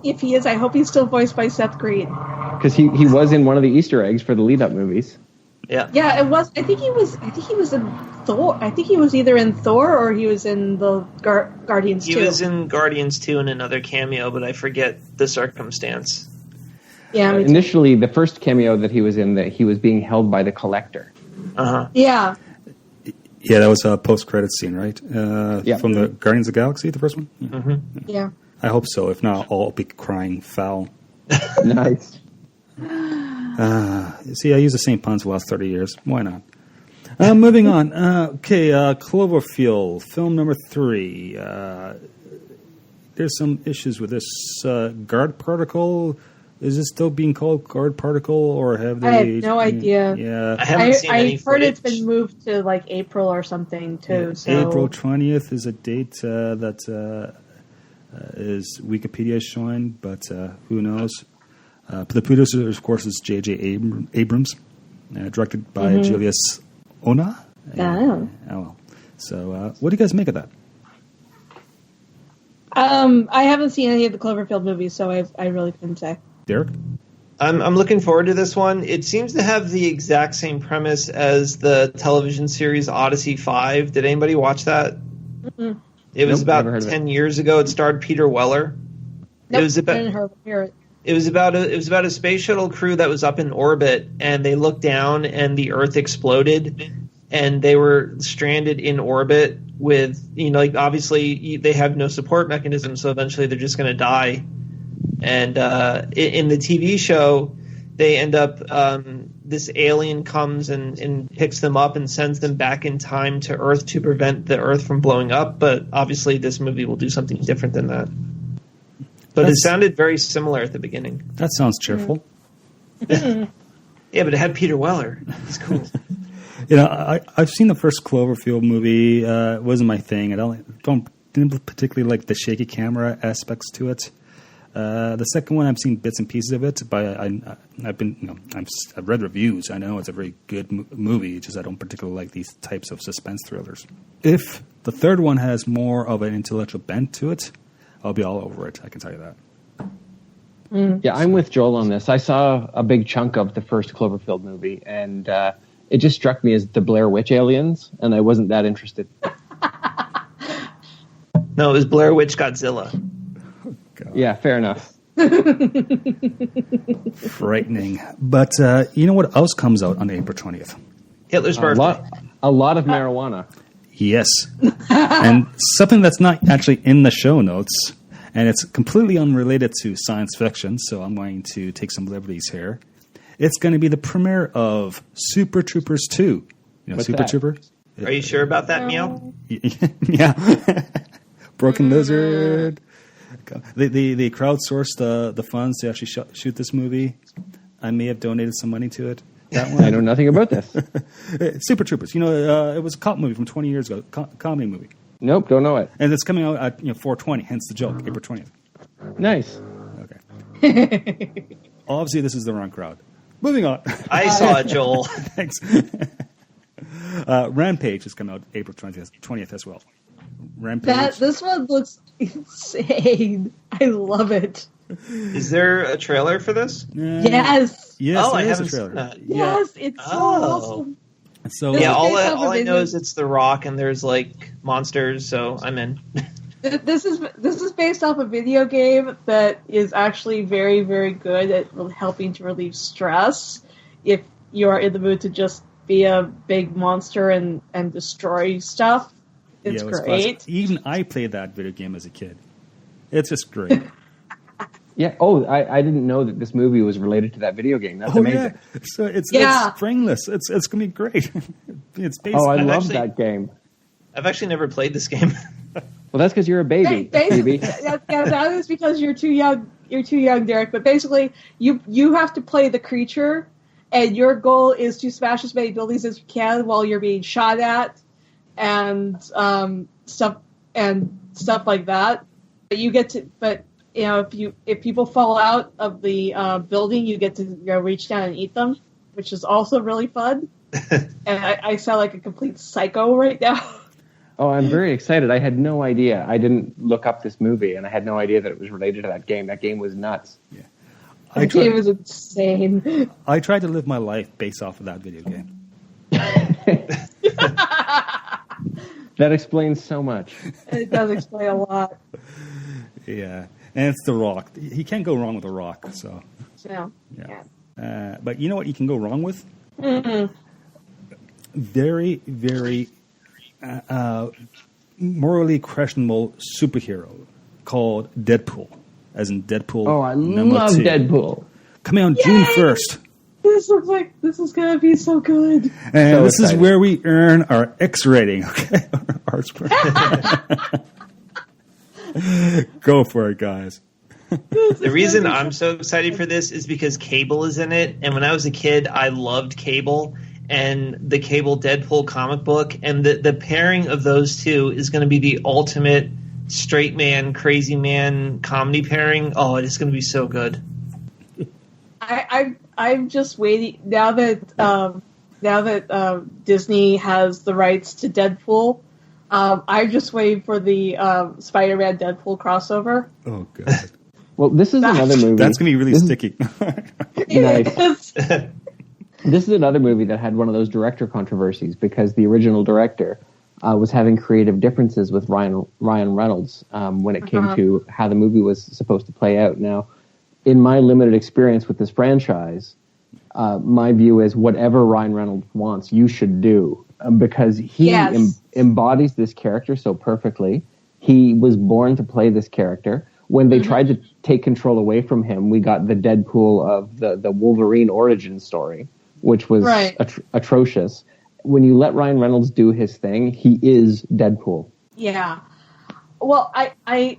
If he is, I hope he's still voiced by Seth Green. Because he was in one of the Easter eggs for the lead-up movies. Yeah. Yeah, it was. I think he was in Thor. I think he was either in Thor or he was in the Guardians 2. He was in Guardians 2 in another cameo, but I forget the circumstance. Yeah. Initially, the first cameo that he was in, that he was being held by the Collector. Uh-huh. Yeah. Yeah, that was a post-credit scene, right? Yeah. From the Guardians of the Galaxy, the first one? Yeah. Mm-hmm. Yeah. I hope so. If not, I'll be crying foul. Nice. See, I use the same puns for the last 30 years. Why not? Moving on. Cloverfield, film number 3. There's some issues with this guard particle. Is it still being called guard particle, or have they? I have no idea. Yeah, I haven't seen any I heard it's footage. been moved to like April or something too. Yeah. So April 20th is a date that is Wikipedia showing, but who knows? The producer, of course, is J.J. Abrams, directed by Julius Ona. Oh, well. So, what do you guys make of that? I haven't seen any of the Cloverfield movies, so I really couldn't say. Derek? I'm looking forward to this one. It seems to have the exact same premise as the television series Odyssey 5. Did anybody watch that? Mm-mm. It was Nope, never about heard of it. 10 years ago. It starred Peter Weller. Nope, It was about didn't hear it. It was about a space shuttle crew that was up in orbit, and they looked down, and the Earth exploded, and they were stranded in orbit with, obviously they have no support mechanism, so eventually they're just going to die. And in the TV show, they end up this alien comes and picks them up and sends them back in time to Earth to prevent the Earth from blowing up. But obviously, this movie will do something different than that. But it sounded very similar at the beginning. That sounds cheerful. Yeah, but it had Peter Weller. He's cool. I've seen the first Cloverfield movie. It wasn't my thing. I didn't particularly like the shaky camera aspects to it. The second one, I've seen bits and pieces of it, but I've read reviews. I know it's a very good movie. It's just I don't particularly like these types of suspense thrillers. If the third one has more of an intellectual bent to it, I'll be all over it. I can tell you that. Yeah, I'm with Joel on this. I saw a big chunk of the first Cloverfield movie, and it just struck me as the Blair Witch aliens, and I wasn't that interested. No, it was Blair Witch Godzilla. God. Yeah, fair enough. Frightening. But you know what else comes out on April 20th? Hitler's birthday. A lot of marijuana. Yes. And something that's not actually in the show notes, and it's completely unrelated to science fiction, so I'm going to take some liberties here. It's going to be the premiere of Super Troopers 2. You know What's Super that? Trooper? Are you sure about that, Meow? Yeah. Broken Lizard. They crowdsourced the funds to actually shoot this movie. I may have donated some money to it. That one. I know nothing about this. Super Troopers. it was a cop movie from 20 years ago, comedy movie. Nope, don't know it. And it's coming out at 4/20, hence the joke, April 20th. Nice. Okay. Obviously, this is the wrong crowd. Moving on. I saw it, Joel. Thanks. Rampage is coming out April 20th as well. Rampage. This one looks insane. I love it. Is there a trailer for this? Yes. Yes, Oh, I there is a haven't trailer. seen that. Yes, it's so awesome. So This Yeah, is all based off I of know a- is it's The Rock and there's like monsters, so I'm in. This is based off a video game that is actually very, very good at helping to relieve stress if you are in the mood to just be a big monster and destroy stuff. It's it was great. classic. Even I played that video game as a kid. It's just great. Yeah. Oh, I didn't know that this movie was related to that video game. That's amazing. Yeah. So it's springless. It's gonna be great. It's based. Oh, I I've love actually- that game. I've actually never played this game. Well, that's because you're a baby, Phoebe. That is because you're too young. You're too young, Derek. But basically, you have to play the creature, and your goal is to smash as many buildings as you can while you're being shot at, and stuff like that. But you get to, if people fall out of the building, you get to reach down and eat them, which is also really fun. And I sound like a complete psycho right now. Oh, I'm very excited. I had no idea. I didn't look up this movie, and I had no idea that it was related to that game. That game was nuts. The game was insane. I tried to live my life based off of that video game. That explains so much. It does explain a lot. Yeah, and it's The Rock. He can't go wrong with The Rock. So Yeah. but you know what you can go wrong with? Mm-mm. Very, very morally questionable superhero called Deadpool, as in Deadpool. Oh, I number love 2. Deadpool. Coming out June 1st. This looks like this is gonna be so good. And So this is excited. where we earn our X rating, okay? Go for it, guys. The reason I'm so excited for this is because Cable is in it, and when I was a kid, I loved Cable and the Cable Deadpool comic book, and the pairing of those two is going to be the ultimate straight man, crazy man comedy pairing. Oh, it is going to be so good. I'm just waiting now that Disney has the rights to Deadpool. I'm just waiting for the Spider-Man Deadpool crossover. Oh, God. Well, this is another movie. That's going to be really sticky. Nice. This is another movie that had one of those director controversies because the original director was having creative differences with Ryan Reynolds when it came to how the movie was supposed to play out. Now, in my limited experience with this franchise, my view is whatever Ryan Reynolds wants, you should do because he embodies this character so perfectly. He was born to play this character. When they tried to take control away from him, we got the Deadpool of the Wolverine origin story, which was atrocious. When you let Ryan Reynolds do his thing, he is Deadpool. Yeah. Well, I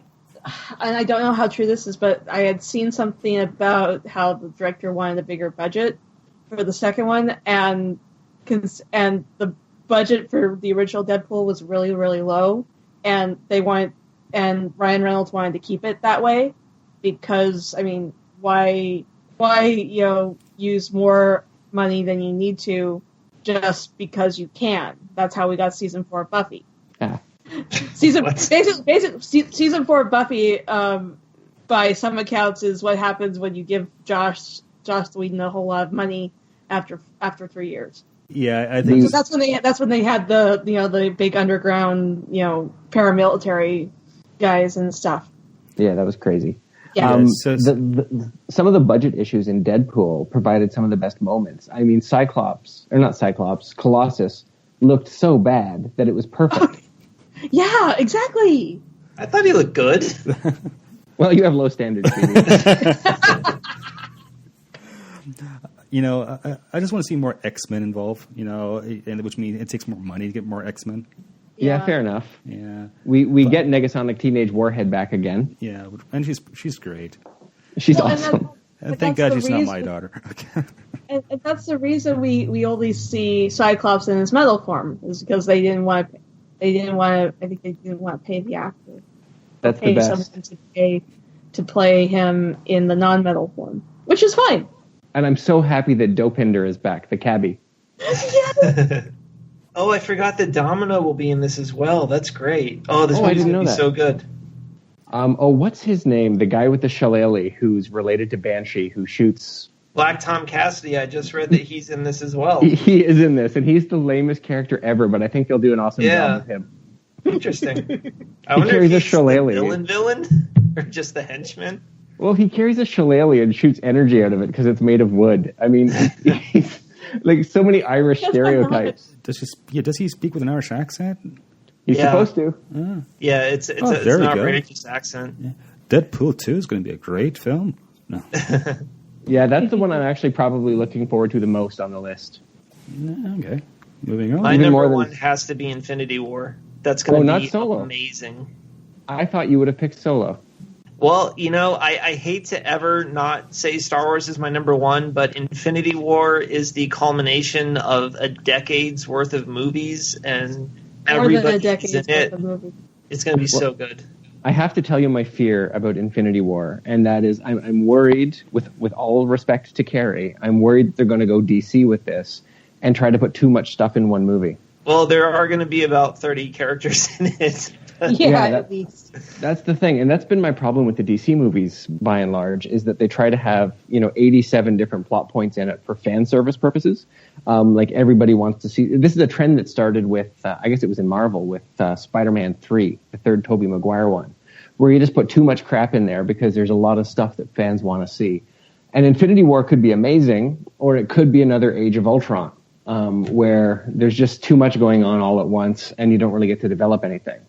don't know how true this is, but I had seen something about how the director wanted a bigger budget for the second one, and the budget for the original Deadpool was really, really low, and Ryan Reynolds wanted to keep it that way because, I mean, why use more money than you need to just because you can? That's how we got season 4 of Buffy. Yeah. Season 4 of Buffy, by some accounts, is what happens when you give Joss Whedon a whole lot of money after 3 years. Yeah, I think that's when they had the big underground paramilitary guys and stuff. Yeah, that was crazy. Yeah. Some of the budget issues in Deadpool provided some of the best moments. I mean, Colossus looked so bad that it was perfect. Yeah, exactly. I thought he looked good. Well, you have low standards. I just want to see more X-Men involved, and which means it takes more money to get more X-Men. Yeah, fair enough. Yeah. We get Negasonic Teenage Warhead back again. Yeah, and she's great. She's awesome. And thank God she's not my daughter. and that's the reason we only see Cyclops in his metal form, is because they didn't want to pay the actor. That's the best. Someone to play him in the non-metal form, which is fine. And I'm so happy that Dopinder is back, the cabbie. Yes. Oh, I forgot that Domino will be in this as well. That's great. Oh, this movie's going to be so good. What's his name? The guy with the shillelagh who's related to Banshee, who shoots... Black Tom Cassidy. I just read that he's in this as well. He is in this, and he's the lamest character ever, but I think they'll do an awesome job with him. Interesting. I wonder if he's the villain or just the henchman. Well, he carries a shillelagh and shoots energy out of it because it's made of wood. I mean, he's, like so many Irish stereotypes. Does he speak with an Irish accent? He's supposed to. Yeah, it's an outrageous accent. Yeah. Deadpool 2 is going to be a great film. No. Yeah, that's the one I'm actually probably looking forward to the most on the list. Okay, moving on. My number one has to be Infinity War. That's going to be Solo. Amazing. I thought you would have picked Solo. Well, I hate to ever not say Star Wars is my number one, but Infinity War is the culmination of a decade's worth of movies, and everybody's in it. It's going to be so good. I have to tell you my fear about Infinity War, and that is I'm worried, with all respect to Carrie, I'm worried they're going to go DC with this and try to put too much stuff in one movie. Well, there are going to be about 30 characters in it. At least. That's the thing, and that's been my problem with the DC movies, by and large, is that they try to have 87 different plot points in it for fan service purposes. Like everybody wants to see. This is a trend that started with, I guess it was in Marvel with Spider-Man 3, the third Tobey Maguire one, where you just put too much crap in there because there's a lot of stuff that fans want to see. And Infinity War could be amazing, or it could be another Age of Ultron, where there's just too much going on all at once, and you don't really get to develop anything.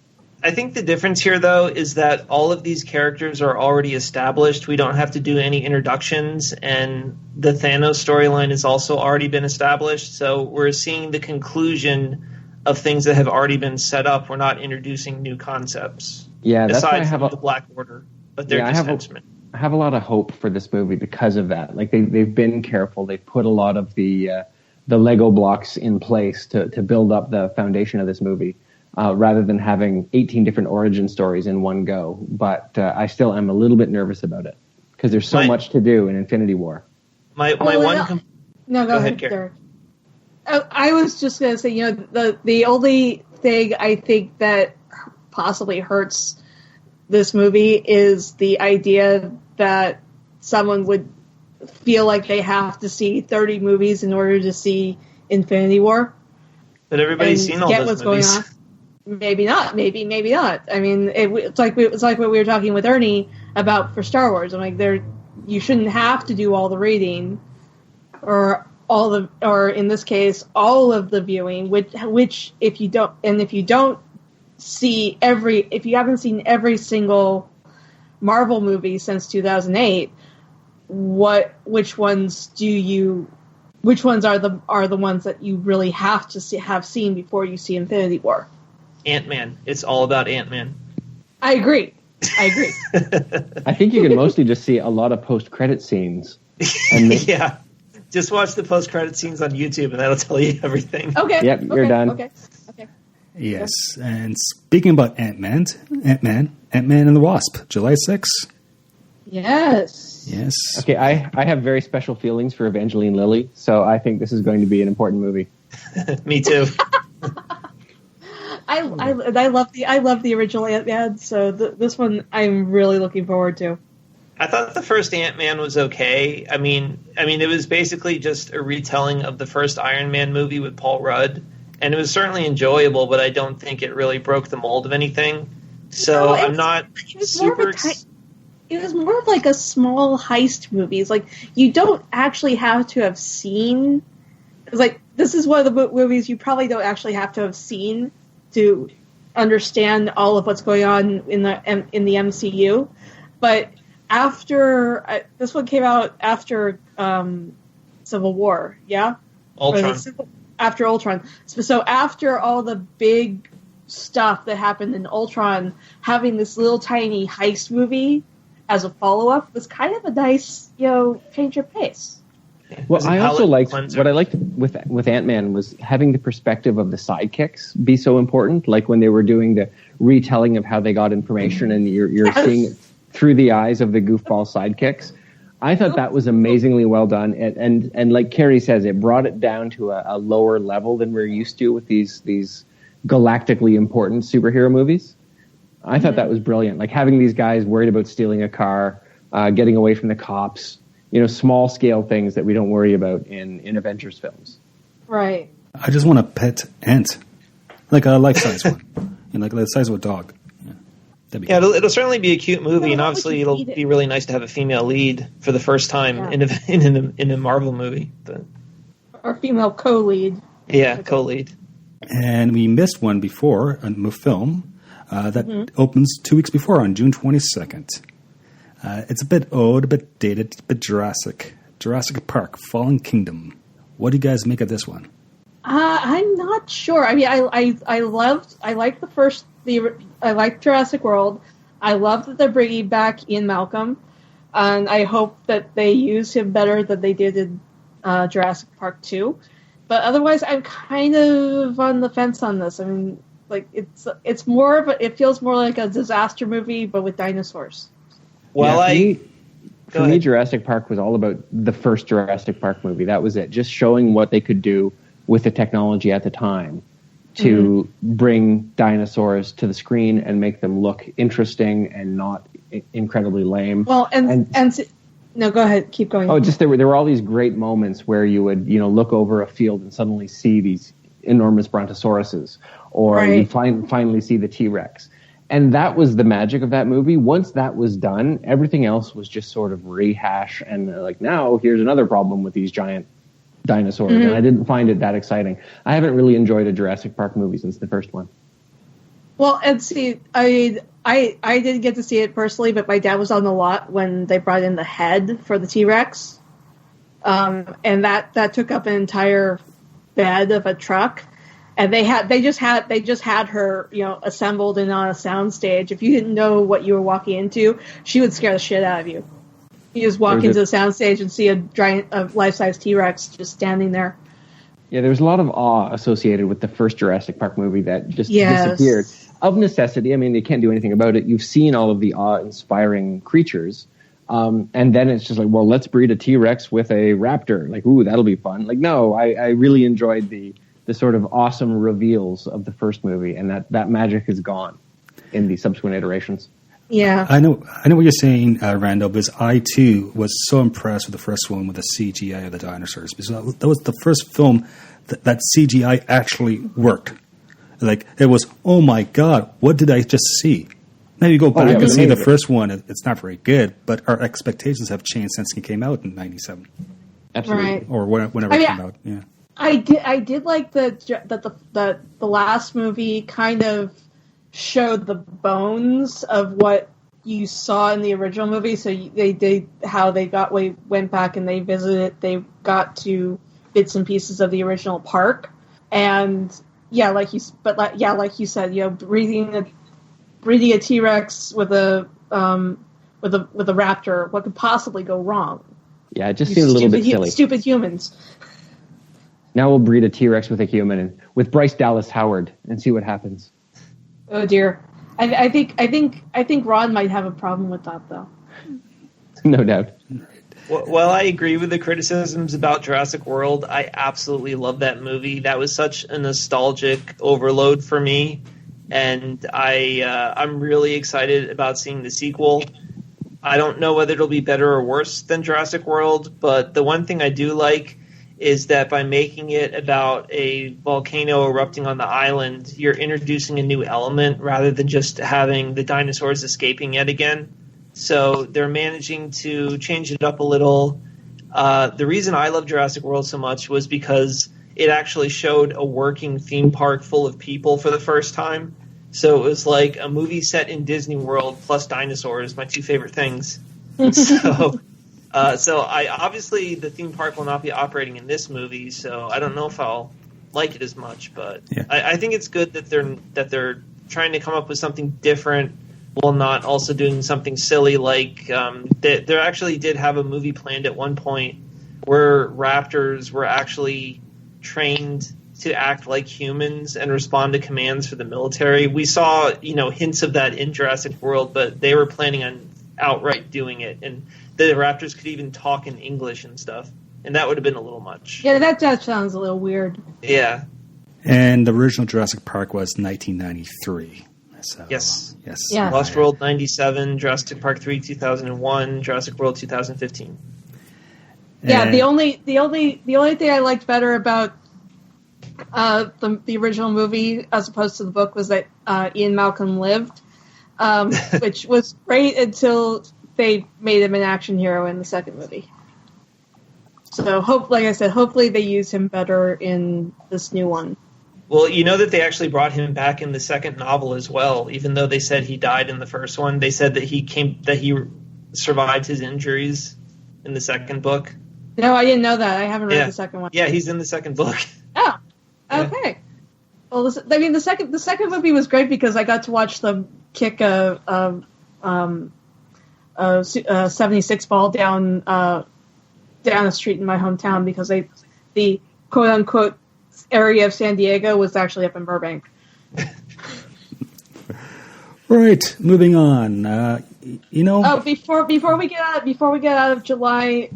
I think the difference here, though, is that all of these characters are already established. We don't have to do any introductions, and the Thanos storyline has also already been established. So we're seeing the conclusion of things that have already been set up. We're not introducing new concepts. Yeah, that's why I have the Black Order, but they're just henchmen. I have a lot of hope for this movie because of that. Like they've been careful. They've put a lot of the Lego blocks in place to build up the foundation of this movie. Rather than having 18 different origin stories in one go. But I still am a little bit nervous about it because there's so much to do in Infinity War. Go ahead, Derek. I was just going to say, the only thing I think that possibly hurts this movie is the idea that someone would feel like they have to see 30 movies in order to see Infinity War. But everybody's seen all those movies. Going on. Maybe not. Maybe not. I mean, it's like what we were talking with Ernie about for Star Wars. I'm like, you shouldn't have to do all the rating, or in this case, all of the viewing. Which if you haven't seen every single Marvel movie since 2008, which ones are the ones that you really have to have seen before you see Infinity War? Ant-Man. It's all about Ant-Man. I agree. I think you can mostly just see a lot of post-credit scenes. And yeah. Just watch the post-credit scenes on YouTube, and that'll tell you everything. Okay. Yep, you're done. Okay. Yes, and speaking about Ant-Man and the Wasp, July 6th. Yes. Okay, I have very special feelings for Evangeline Lilly, so I think this is going to be an important movie. Me too. I love the original Ant-Man, so this one I'm really looking forward to. I thought the first Ant-Man was okay. I mean, it was basically just a retelling of the first Iron Man movie with Paul Rudd, and it was certainly enjoyable, but I don't think it really broke the mold of anything. So I'm not super. It was more of like a small heist movie. It's like you don't actually have to have seen. It's like this is one of the movies you probably don't actually have to have seen to understand all of what's going on in the MCU. But after this one came out after Civil War, yeah, Ultron. After Ultron. So after all the big stuff that happened in Ultron, having this little tiny heist movie as a follow-up was kind of a nice, change of pace. Well, I also liked what I liked with Ant-Man was having the perspective of the sidekicks be so important. Like when they were doing the retelling of how they got information, and you're seeing it through the eyes of the goofball sidekicks. I thought that was amazingly well done, and like Carrie says, it brought it down to a lower level than we're used to with these galactically important superhero movies. I thought that was brilliant. Like having these guys worried about stealing a car, getting away from the cops, small scale things that we don't worry about in Avengers films. Right. I just want a pet ant, like a life-size one, like the size of a dog. Yeah, it'll certainly be a cute movie, and obviously it'll be really nice to have a female lead for the first time in a Marvel movie. Or female co-lead. Yeah, co-lead. And we missed one before, a film that opens 2 weeks before on June 22nd. It's a bit old, a bit dated, a bit Jurassic Park, Fallen Kingdom. What do you guys make of this one? I'm not sure. I mean, I liked Jurassic World. I love that they're bringing back Ian Malcolm, and I hope that they use him better than they did in Jurassic Park 2. But otherwise, I'm kind of on the fence on this. I mean, like it's more of it feels more like a disaster movie, but with dinosaurs. Well, for me, Jurassic Park was all about the first Jurassic Park movie. That was it. Just showing what they could do with the technology at the time to bring dinosaurs to the screen and make them look interesting and not incredibly lame. Well, no, go ahead. Keep going. Oh, just there were all these great moments where you would, look over a field and suddenly see these enormous brontosauruses, or you finally see the T-Rex. And that was the magic of that movie. Once that was done, everything else was just sort of rehash. And now here's another problem with these giant dinosaurs. And I didn't find it that exciting. I haven't really enjoyed a Jurassic Park movie since the first one. Well, and see, I didn't get to see it personally, but my dad was on the lot when they brought in the head for the T-Rex. And that took up an entire bed of a truck. And they just had her, assembled and on a soundstage. If you didn't know what you were walking into, she would scare the shit out of you. You just walk into the soundstage and see a life-size T-Rex just standing there. Yeah, there was a lot of awe associated with the first Jurassic Park movie that just disappeared. Of necessity, I mean, they can't do anything about it. You've seen all of the awe-inspiring creatures. And then it's just like, well, let's breed a T-Rex with a raptor. Like, ooh, that'll be fun. Like, no, I really enjoyed the sort of awesome reveals of the first movie, and that magic is gone in the subsequent iterations. Yeah. I know what you're saying, Randall, because I too was so impressed with the first one with the CGI of the dinosaurs, because that was the first film that CGI actually worked. Like, it was, oh my God, what did I just see? Now you go back and see the first one, it's not very good, but our expectations have changed since it came out in 97. Absolutely. Right. Or whenever it came out, yeah. I did like that the last movie kind of showed the bones of what you saw in the original movie. So they went back and they visited. They got to bits and pieces of the original park, and like you said, breeding a T-Rex with a raptor. What could possibly go wrong? Yeah, it just seemed a little bit silly. Stupid humans. Now we'll breed a T-Rex with a human and with Bryce Dallas Howard and see what happens. Oh dear, I think Ron might have a problem with that though. No doubt. Well, I agree with the criticisms about Jurassic World. I absolutely love that movie. That was such a nostalgic overload for me, and I'm really excited about seeing the sequel. I don't know whether it'll be better or worse than Jurassic World, but the one thing I do like is that by making it about a volcano erupting on the island, you're introducing a new element rather than just having the dinosaurs escaping yet again. So they're managing to change it up a little. The reason I love Jurassic World so much was because it actually showed a working theme park full of people for the first time. So it was like a movie set in Disney World plus dinosaurs, my two favorite things. So I obviously the theme park will not be operating in this movie, so I don't know if I'll like it as much. But yeah. I think it's good that they're trying to come up with something different while not also doing something silly. Like they actually did have a movie planned at one point where raptors were actually trained to act like humans and respond to commands for the military. We saw hints of that in Jurassic World, but they were planning on outright doing it, and the raptors could even talk in English and stuff, and that would have been a little much. Yeah, that sounds a little weird. Yeah. And the original Jurassic Park was 1993. So, yes. Yeah. Lost World 97, Jurassic Park 3 2001, Jurassic World 2015. Yeah, the only thing I liked better about the original movie as opposed to the book was that Ian Malcolm lived, which was great until they made him an action hero in the second movie. So, like I said, hopefully they use him better in this new one. Well, you know that they actually brought him back in the second novel as well, even though they said he died in the first one. They said that he survived his injuries in the second book. No, I didn't know that. I haven't read the second one. Yeah, he's in the second book. Oh, okay. Yeah. Well, the second movie was great because I got to watch them kick a 76 ball down a street in my hometown because the quote unquote area of San Diego was actually up in Burbank. Right, moving on. Oh, before we get out of July,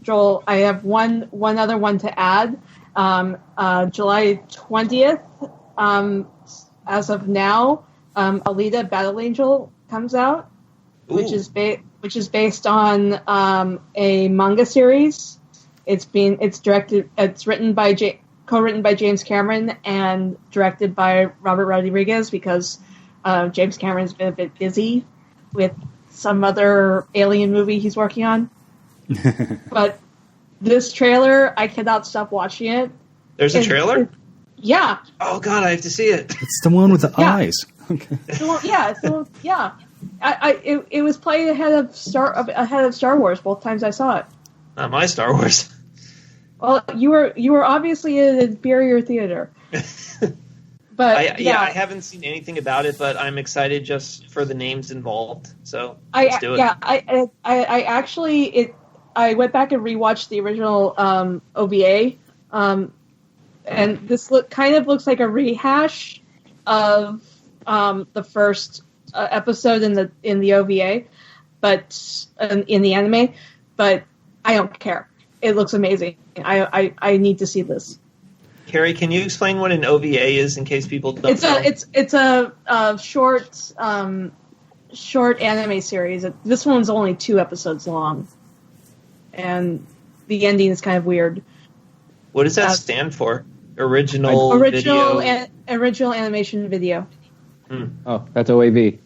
Joel, I have one other one to add. July 20th, as of now, Alita: Battle Angel comes out, which is based on a manga series. It's co-written by James Cameron and directed by Robert Rodriguez because James Cameron's been a bit busy with some other alien movie he's working on. But this trailer, I cannot stop watching it. There's a trailer? Yeah. Oh God, I have to see it. It's the one with the eyes. Okay. It was played ahead of Star Wars both times I saw it. Not my Star Wars. Well, you were obviously in an inferior theater. But I haven't seen anything about it, but I'm excited just for the names involved. So let's do it. Yeah, I actually I went back and rewatched the original OVA, and this kind of looks like a rehash of the first episode in the OVA, but in the anime. But I don't care. It looks amazing. I need to see this. Carrie, can you explain what an OVA is in case people don't know? It's a short short anime series. This one's only 2 episodes long, and the ending is kind of weird. What does that stand for? Original video? Original animation video. Oh, that's OAV.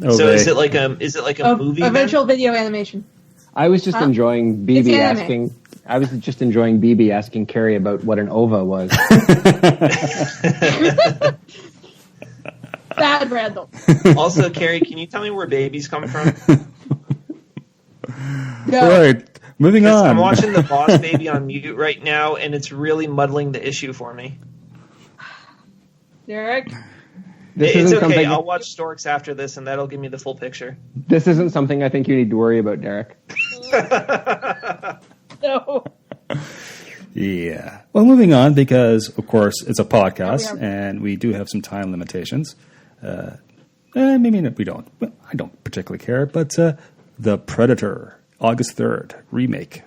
So is it like a movie? Original video animation. I was just enjoying BB asking. I was just enjoying BB asking Carrie about what an OVA was. Bad Randall. Also, Carrie, can you tell me where babies come from? No. All right, moving on. I'm watching The Boss Baby on mute right now, and it's really muddling the issue for me. Derek? It's okay. I'll watch Storks after this, and that'll give me the full picture. This isn't something I think you need to worry about, Derek. No. Yeah. Well, moving on, because, of course, it's a podcast, and we do have some time limitations. Maybe we don't. Well, I don't particularly care, but The Predator, August 3rd, remake.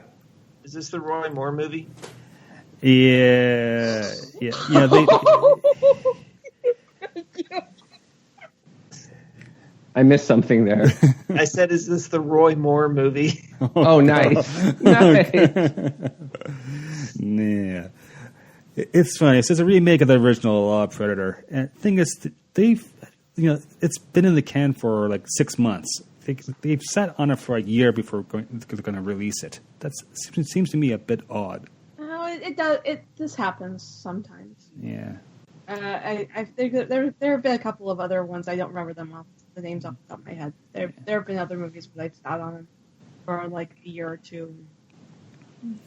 Is this the Roy Moore movie? Yeah. I missed something there. I said, is this the Roy Moore movie? Oh, nice. Nice. Yeah. It's funny. It's a remake of the original Predator. And the thing is, it's been in the can for like 6 months. They've sat on it for a year before they're going to release it. That seems to me a bit odd. No, it does. This happens sometimes. Yeah. I think that there have been a couple of other ones. I don't remember the names off the top of my head. There have been other movies where I've sat on them for like a year or two.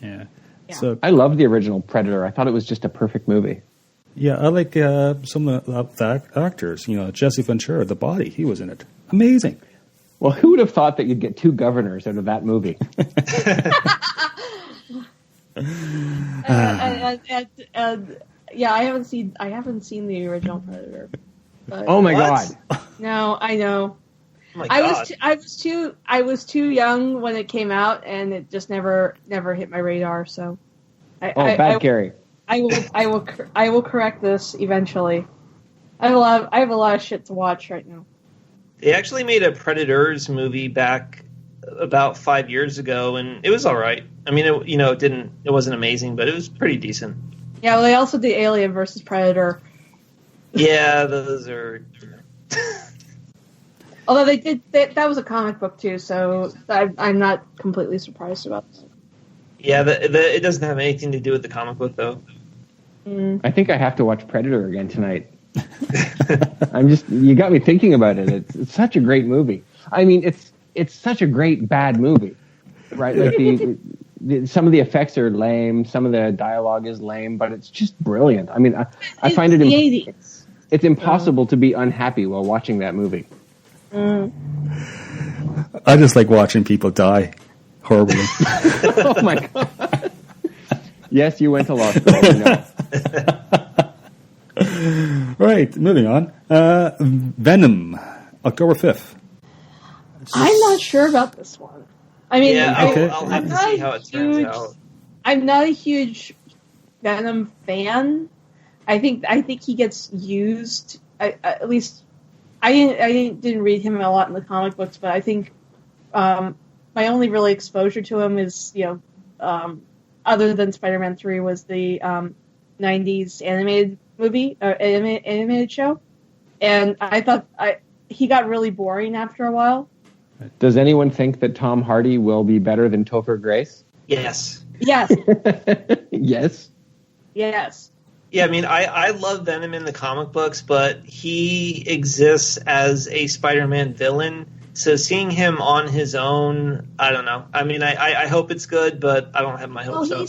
Yeah. Yeah. So I love the original Predator. I thought it was just a perfect movie. yeah, I like some of the actors. Jesse Ventura, The Body, he was in it. Amazing. Well, who would have thought that you'd get 2 governors out of that movie? Yeah, I haven't seen the original Predator. But Oh my What? God! no, I know. Oh my I God. was too young when it came out, and it just never hit my radar. So, Carrie. I will correct this eventually. I have a lot of shit to watch right now. They actually made a Predators movie back about 5 years ago, and it was all right. I mean, it wasn't amazing, but it was pretty decent. Yeah, well, they also did Alien versus Predator. Yeah, those are. Although they did that was a comic book too, so I'm not completely surprised about this. Yeah, it doesn't have anything to do with the comic book, though. I think I have to watch Predator again tonight. You got me thinking about it. It's such a great movie. I mean, it's such a great bad movie, right? Like some of the effects are lame, some of the dialogue is lame, but it's just brilliant. I mean, I find it 80s. It's impossible to be unhappy while watching that movie. I just like watching people die horribly. Oh my God! Yes, you went to law school. No. Right, moving on. Venom, October 5th. I'm not sure about this one. I mean, Yeah, okay. I'll have to see how it turns out. I'm not a huge Venom fan. I think he gets used. At least I didn't read him a lot in the comic books, but I think my only really exposure to him is other than Spider-Man 3 was the 90s animated movie or animated show, and I thought he got really boring after a while. Does anyone think that Tom Hardy will be better than Topher Grace? Yes. Yes. Yes. Yes. Yeah, I mean, I love Venom in the comic books, but he exists as a Spider-Man villain. So seeing him on his own, I don't know. I mean, I hope it's good, but I don't have my hopes up.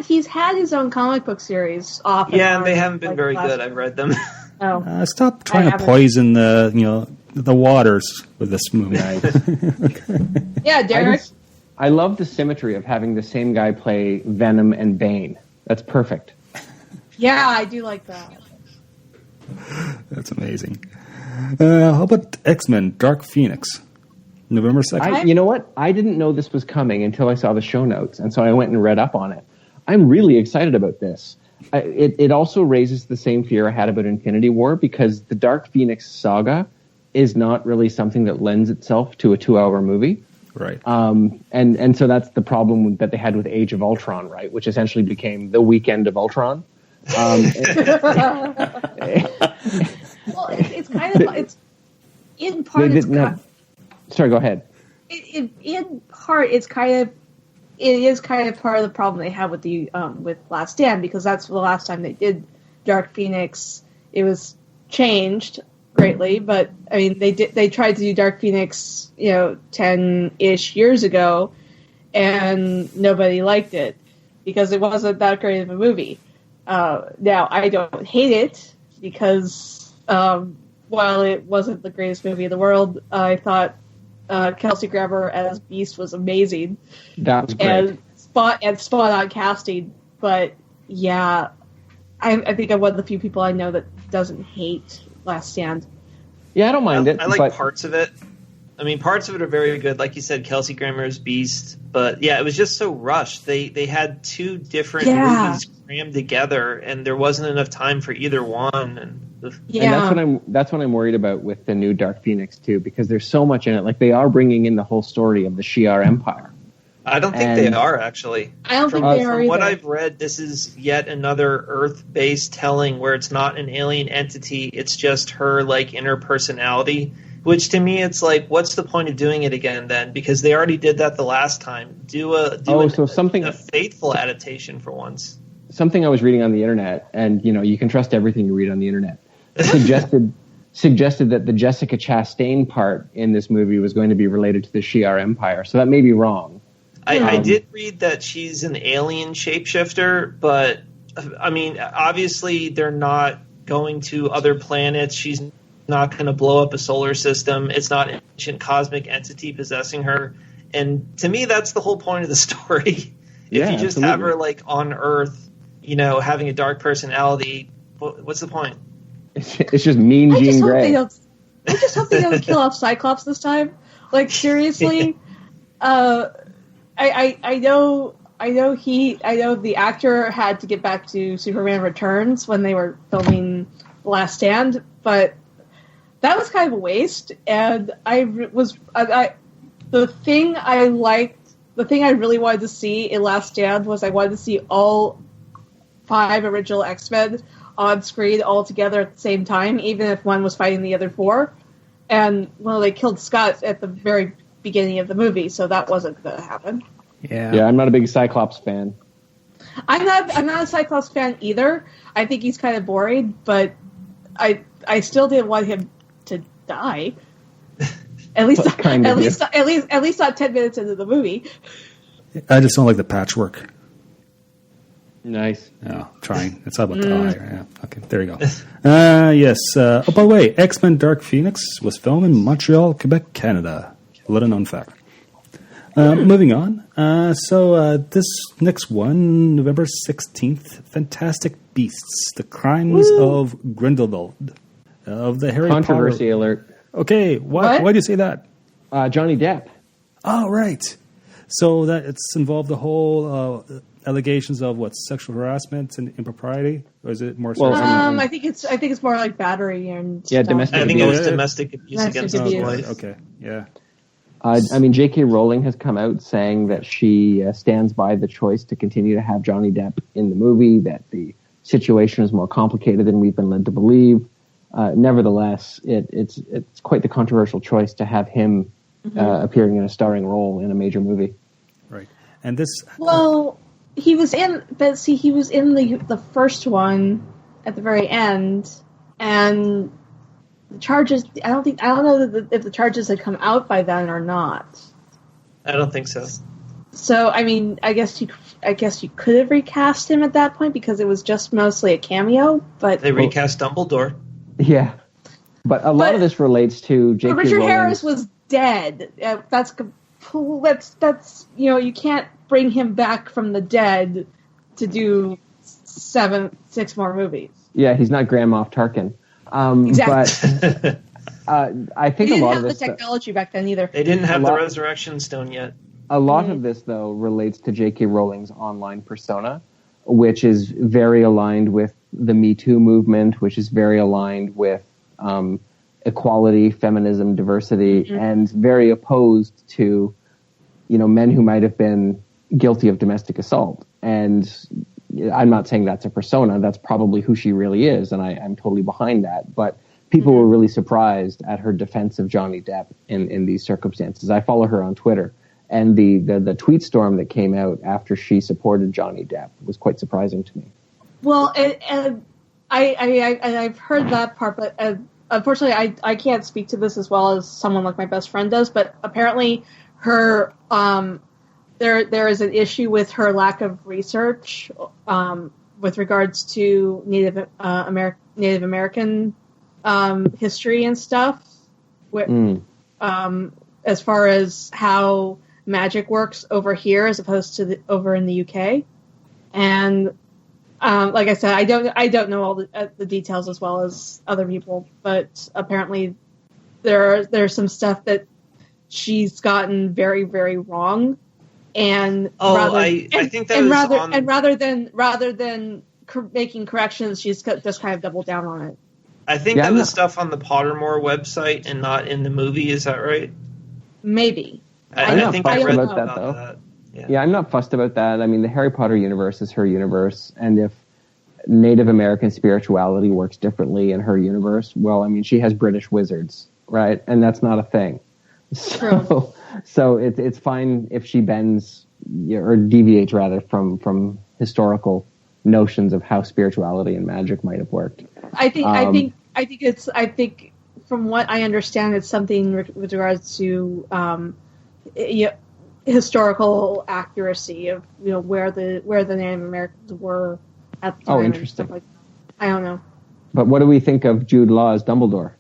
He's had his own comic book series off. Yeah, and they haven't been very good. I've read them. Oh. Stop trying to poison the waters with this movie. Yeah, Derek. I love the symmetry of having the same guy play Venom and Bane. That's perfect. Yeah, I do like that. That's amazing. How about X-Men Dark Phoenix? November 2nd. You know what? I didn't know this was coming until I saw the show notes, and so I went and read up on it. I'm really excited about this. It also raises the same fear I had about Infinity War, because the Dark Phoenix saga is not really something that lends itself to a 2-hour movie. Right. And so that's the problem that they had with Age of Ultron, right? Which essentially became the weekend of Ultron. Well, it's kind of it's in part. Sorry, go ahead. In part, it is kind of part of the problem they have with the with Last Stand, because that's the last time they did Dark Phoenix. It was changed greatly, but I mean they tried to do Dark Phoenix 10-ish years ago, and nobody liked it because it wasn't that great of a movie. Now I don't hate it because while it wasn't the greatest movie in the world, I thought Kelsey Grammer as Beast was amazing. That was great. And spot on casting. But yeah, I think I'm one of the few people I know that doesn't hate Last Stand. Yeah, I don't mind it. I like parts of it. I mean, parts of it are very good. Like you said, Kelsey Grammer's Beast. But yeah, it was just so rushed. They had two different movies crammed together, and there wasn't enough time for either one. And that's what I'm worried about with the new Dark Phoenix too, because there's so much in it. Like, they are bringing in the whole story of the Shi'ar Empire. I don't think they are, actually. I don't think they are either. From what I've read, this is yet another Earth-based telling where it's not an alien entity. It's just her, like, inner personality. Which, to me, it's like, what's the point of doing it again then? Because they already did that the last time. Do a faithful adaptation for once. Something I was reading on the internet, and you can trust everything you read on the internet, suggested that the Jessica Chastain part in this movie was going to be related to the Shi'ar Empire. So that may be wrong. I did read that she's an alien shapeshifter, but I mean, obviously they're not going to other planets. She's not going to blow up a solar system. It's not an ancient cosmic entity possessing her. And to me, that's the whole point of the story. If you just have her like on Earth, having a dark personality, what's the point? It's just Mean Jean Grey. I just hope they don't kill off Cyclops this time. Like, seriously. I know the actor had to get back to Superman Returns when they were filming The Last Stand, but that was kind of a waste. And the thing I really wanted to see in Last Stand was I wanted to see all 5 original X-Men on screen all together at the same time, even if one was fighting the other 4. And they killed Scott at the very beginning of the movie, so that wasn't going to happen. Yeah, I'm not a big Cyclops fan. I'm not a Cyclops fan either. I think he's kind of boring, but I still didn't want him to die. At least not 10 minutes into the movie. I just don't like the patchwork. Nice. Oh, trying. It's all about the eye. Yeah. Okay, there you go. Yes. By the way, X-Men Dark Phoenix was filmed in Montreal, Quebec, Canada. A little known fact. Moving on. So this next one, November 16th, Fantastic Beasts: The Crimes of Grindelwald. Of the Harry Potter. Controversy alert. Okay, why do you say that? Johnny Depp. Oh, right. So that it's involved the whole allegations of sexual harassment and impropriety, or is it more? I think it's more like battery and domestic. I think it was domestic abuse against his wife. Okay, yeah. J.K. Rowling has come out saying that she stands by the choice to continue to have Johnny Depp in the movie. That the situation is more complicated than we've been led to believe. Nevertheless, it's quite the controversial choice to have him appearing in a starring role in a major movie. Right, and this. Well, he was in the first one at the very end, and the charges. I don't know if the charges had come out by then or not. I don't think so. So, I mean, I guess you could have recast him at that point because it was just mostly a cameo. But they recast Dumbledore. Yeah, but a lot of this relates to J.K. Richard Rowling. Harris was dead. That's you can't bring him back from the dead to do 6 more movies. Yeah, he's not Grand Moff Tarkin. Exactly. But I think they a lot didn't of have this the technology back then either. They didn't have the Resurrection Stone yet. A lot of this, though, relates to J.K. Rowling's online persona, which is very aligned with the Me Too movement, which is very aligned with equality, feminism, diversity, and very opposed to, men who might have been guilty of domestic assault. And I'm not saying that's a persona. That's probably who she really is, and I'm totally behind that. But people were really surprised at her defense of Johnny Depp in these circumstances. I follow her on Twitter, and the tweet storm that came out after she supported Johnny Depp was quite surprising to me. Well, I've heard that part, but unfortunately, I can't speak to this as well as someone like my best friend does. But apparently, her there is an issue with her lack of research with regards to Native American history and stuff. As far as how magic works over here as opposed to over in the UK, and like I said, I don't know all the details as well as other people, but apparently there's some stuff that she's gotten very, very wrong, and rather than making corrections, she's just kind of doubled down on it. I think that was stuff on the Pottermore website and not in the movie. Is that right? Maybe. I think I read about that, though. That. Yeah, I'm not fussed about that. I mean, the Harry Potter universe is her universe, and if Native American spirituality works differently in her universe, well, I mean, she has British wizards, right? And that's not a thing. So it's fine if she bends or deviates rather from historical notions of how spirituality and magic might have worked. I think from what I understand, it's something with regards to historical accuracy of where the Native Americans were at the time. Oh, interesting. Like, I don't know. But what do we think of Jude Law as Dumbledore?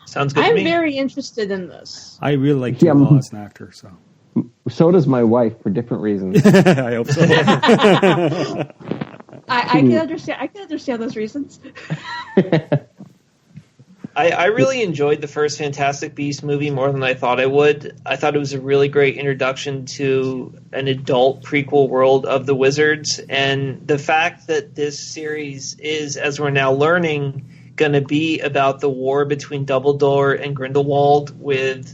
Sounds good to me. I'm very interested in this. I really like Jude Law as an actor. So does my wife for different reasons. I hope so. I can understand. I can understand those reasons. I really enjoyed the first Fantastic Beasts movie more than I thought I would. I thought it was a really great introduction to an adult prequel world of the wizards. And the fact that this series is, as we're now learning, going to be about the war between Dumbledore and Grindelwald with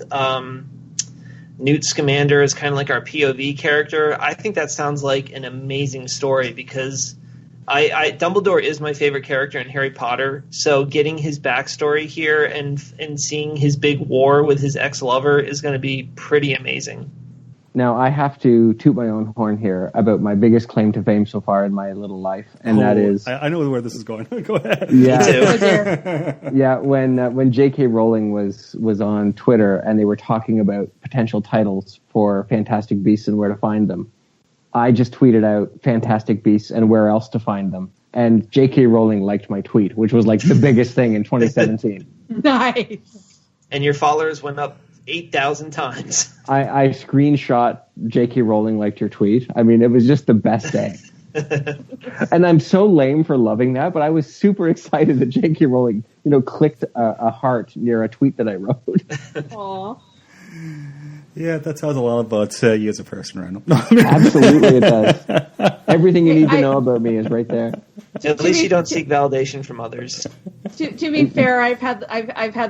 Newt Scamander as kind of like our POV character. I think that sounds like an amazing story because Dumbledore is my favorite character in Harry Potter, so getting his backstory here and seeing his big war with his ex-lover is going to be pretty amazing. Now, I have to toot my own horn here about my biggest claim to fame so far in my little life, and that is... I know where this is going. Go ahead. Yeah, me too. Yeah, when J.K. Rowling was on Twitter and they were talking about potential titles for Fantastic Beasts and where to find them, I just tweeted out Fantastic Beasts and where else to find them. And J.K. Rowling liked my tweet, which was like the biggest thing in 2017. Nice. And your followers went up 8,000 times. I screenshot J.K. Rowling liked your tweet. I mean, it was just the best day. And I'm so lame for loving that, but I was super excited that J.K. Rowling, clicked a heart near a tweet that I wrote. Aww. Yeah, that tells a lot about you as a person, Randall. Absolutely, it does. Everything you need to know about me is right there. At least you don't seek validation from others. To be fair, I've had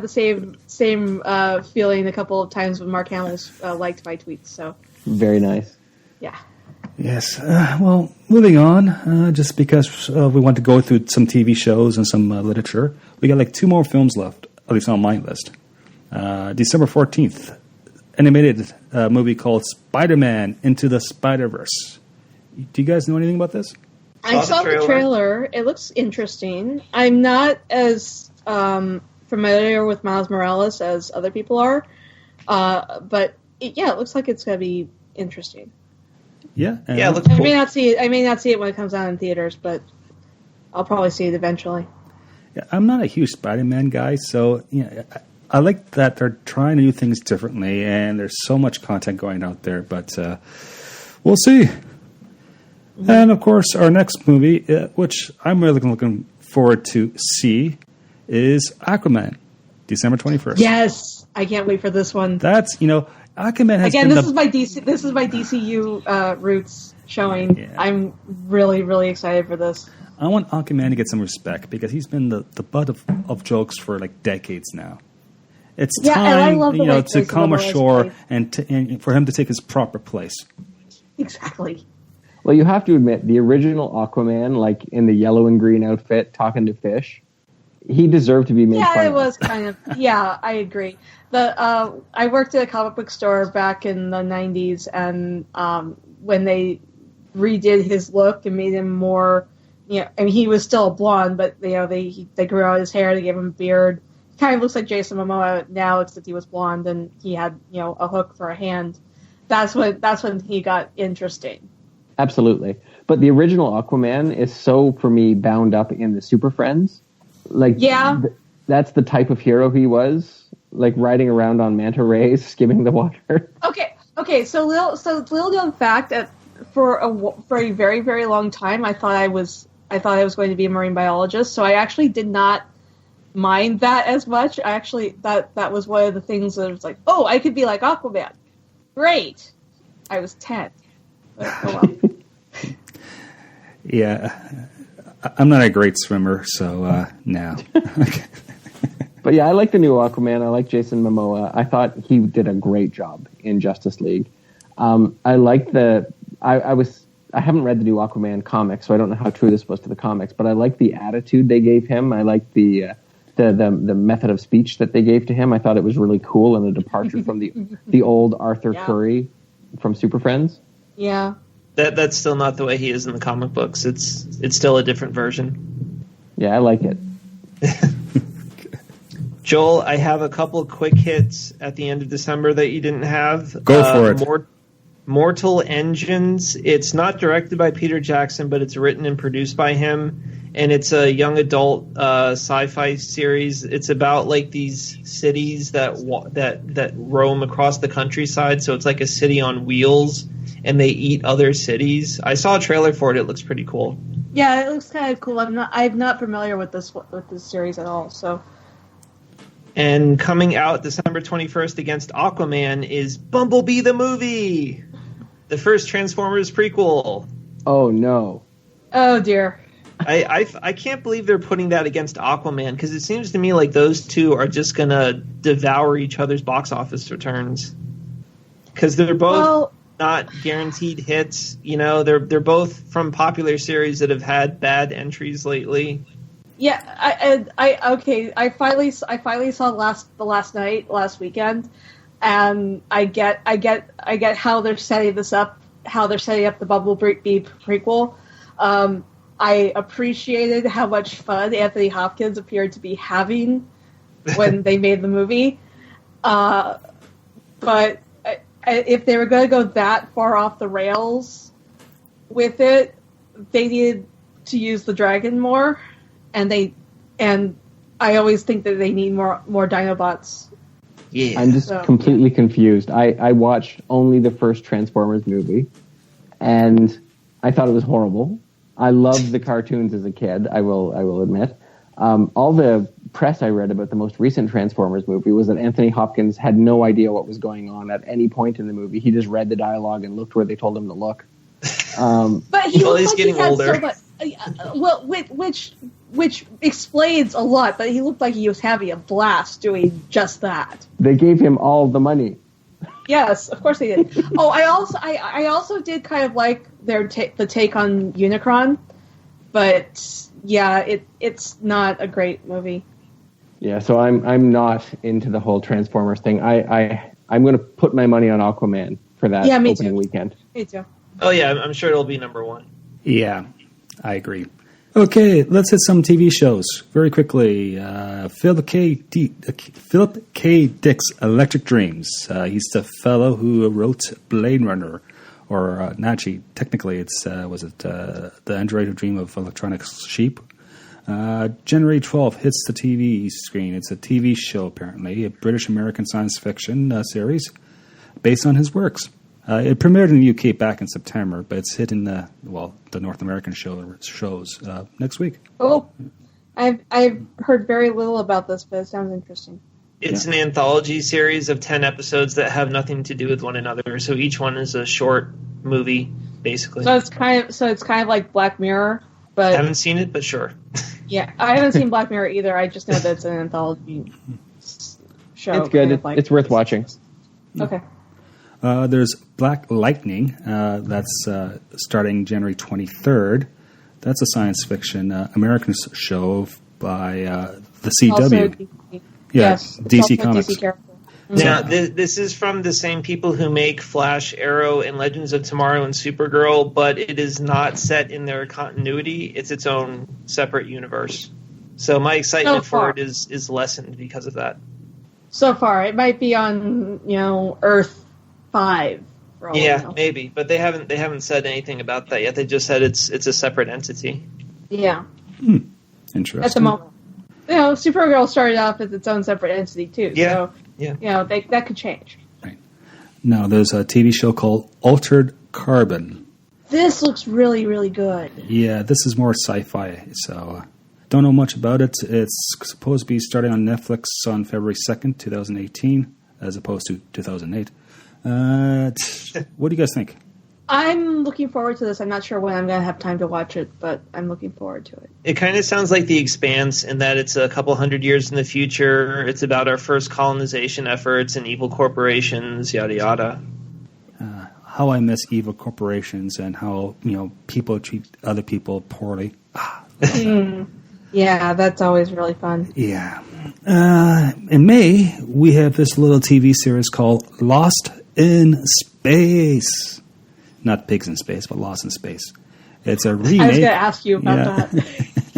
the same feeling a couple of times when Mark Hamill's liked my tweets. So very nice. Yeah. Yes. Well, moving on. Just because we want to go through some TV shows and some literature, we got like 2 more films left, at least on my list. December 14th. Animated movie called Spider-Man Into the Spider-Verse. Do you guys know anything about this? I saw the trailer. It looks interesting. I'm not as familiar with Miles Morales as other people are, but it looks like it's going to be interesting. Yeah, it looks cool. I may not see it when it comes out in theaters, but I'll probably see it eventually. Yeah, I'm not a huge Spider-Man guy, so I like that they're trying to do things differently, and there's so much content going out there, but we'll see. Mm-hmm. And, of course, our next movie, which I'm really looking forward to see, is Aquaman, December 21st. Yes! I can't wait for this one. That's, Aquaman has Again, been this is my DCU roots showing. Yeah. I'm really, really excited for this. I want Aquaman to get some respect, because he's been the butt of jokes for, decades now. It's Yeah, and I time, love the way to Jason come Momoa is ashore played. and for him to take his proper place. Exactly. Well, you have to admit, the original Aquaman, like in the yellow and green outfit, talking to fish, he deserved to be made fun Yeah, it of. was kind of. Yeah, I agree. I worked at a comic book store back in the '90s, and when they redid his look and made him more, I mean, he was still a blonde, but they grew out his hair, they gave him a beard. He kind of looks like Jason Momoa now, except he was blonde and he had a hook for a hand. That's when he got interesting. Absolutely. But the original Aquaman is so, for me, bound up in the Super Friends. Like, Yeah. That's the type of hero he was, like riding around on manta rays, skimming the water. Okay. So little known fact that for a very, very long time, I thought I was going to be a marine biologist. So I actually did not mind that as much. I actually that was one of the things that was like, oh, I could be like Aquaman. Great. I was 10. But, oh well. Yeah, I'm not a great swimmer, so no. But yeah, I like the new Aquaman. I like Jason Momoa. I thought he did a great job in Justice League. I like I haven't read the new Aquaman comics, so I don't know how true this was to the comics, but I like the attitude they gave him. I like the method of speech that they gave to him. I thought it was really cool and a departure from the old Arthur Curry from Super Friends. Yeah. That's still not the way he is in the comic books. It's still a different version. Yeah, I like it. Joel, I have a couple of quick hits at the end of December that you didn't have. Go for it. Mortal Engines. It's not directed by Peter Jackson, but it's written and produced by him. And it's a young adult sci-fi series. It's about like these cities that roam across the countryside. So it's like a city on wheels, and they eat other cities. I saw a trailer for it. It looks pretty cool. Yeah, it looks kind of cool. I'm not familiar with this series at all. So. And coming out December 21st against Aquaman is Bumblebee the movie, the first Transformers prequel. Oh no! Oh dear! I can't believe they're putting that against Aquaman, because it seems to me like those two are just gonna devour each other's box office returns, because they're both not guaranteed hits. They're both from popular series that have had bad entries lately. Yeah, I finally saw last weekend, and I get how they're setting this up, how they're setting up the Bumblebee prequel. I appreciated how much fun Anthony Hopkins appeared to be having when they made the movie, but if they were going to go that far off the rails with it, they needed to use the dragon more. And I always think that they need more Dinobots. Yeah, I'm just completely confused. I watched only the first Transformers movie, and I thought it was horrible. I loved the cartoons as a kid. I will admit. All the press I read about the most recent Transformers movie was that Anthony Hopkins had no idea what was going on at any point in the movie. He just read the dialogue and looked where they told him to look. But he well, looked he's like getting he had older. so much, which explains a lot. But he looked like he was having a blast doing just that. They gave him all the money. Yes, of course they did. Oh, I also did kind of like the take on Unicron, but yeah, it's not a great movie. Yeah, so I'm not into the whole Transformers thing. I'm going to put my money on Aquaman for that opening weekend. Me too. Oh yeah, I'm sure it'll be number one. Yeah, I agree. Okay, let's hit some TV shows very quickly. Philip K. Dick's Electric Dreams. He's the fellow who wrote Blade Runner, or actually, technically, it's the android who dream of electronic sheep. January 12th hits the TV screen. It's a TV show, apparently, a British-American science fiction series based on his works. It premiered in the UK back in September, but it's hitting the North American shows next week. Oh, I've heard very little about this, but it sounds interesting. It's an anthology series of 10 episodes that have nothing to do with one another. So each one is a short movie, basically. So it's kind of like Black Mirror, but I haven't seen it, but sure. Yeah, I haven't seen Black Mirror either. I just know that it's an anthology show. It's good. kind of like- It's worth watching. Okay. There's Black Lightning. That's starting January 23rd. That's a science fiction American show by the CW. Also DC. Yeah, Yes, it's DC also a Comics. DC character. Now, this is from the same people who make Flash, Arrow, and Legends of Tomorrow and Supergirl, but it is not set in their continuity. It's its own separate universe. So my excitement for it is lessened because of that. So far, it might be on Earth 5. For all I Yeah, know. maybe, but they haven't said anything about that yet. They just said it's a separate entity. Yeah. Interesting. At the moment. Supergirl started off as its own separate entity too. Yeah. So, Yeah. that could change. Right. Now, there's a TV show called Altered Carbon. This looks really, really good. Yeah, this is more sci-fi, so don't know much about it. It's supposed to be starting on Netflix on February 2nd, 2018, as opposed to 2008. What do you guys think? I'm looking forward to this. I'm not sure when I'm going to have time to watch it, but I'm looking forward to it. It kind of sounds like The Expanse in that it's a couple hundred years in the future. It's about our first colonization efforts and evil corporations, yada yada. How I miss evil corporations and how people treat other people poorly. Yeah, that's always really fun. Yeah. In May, we have this little TV series called Lost in Space. Not Pigs in Space, but Lost in Space. It's a remake. I was going to ask you about that.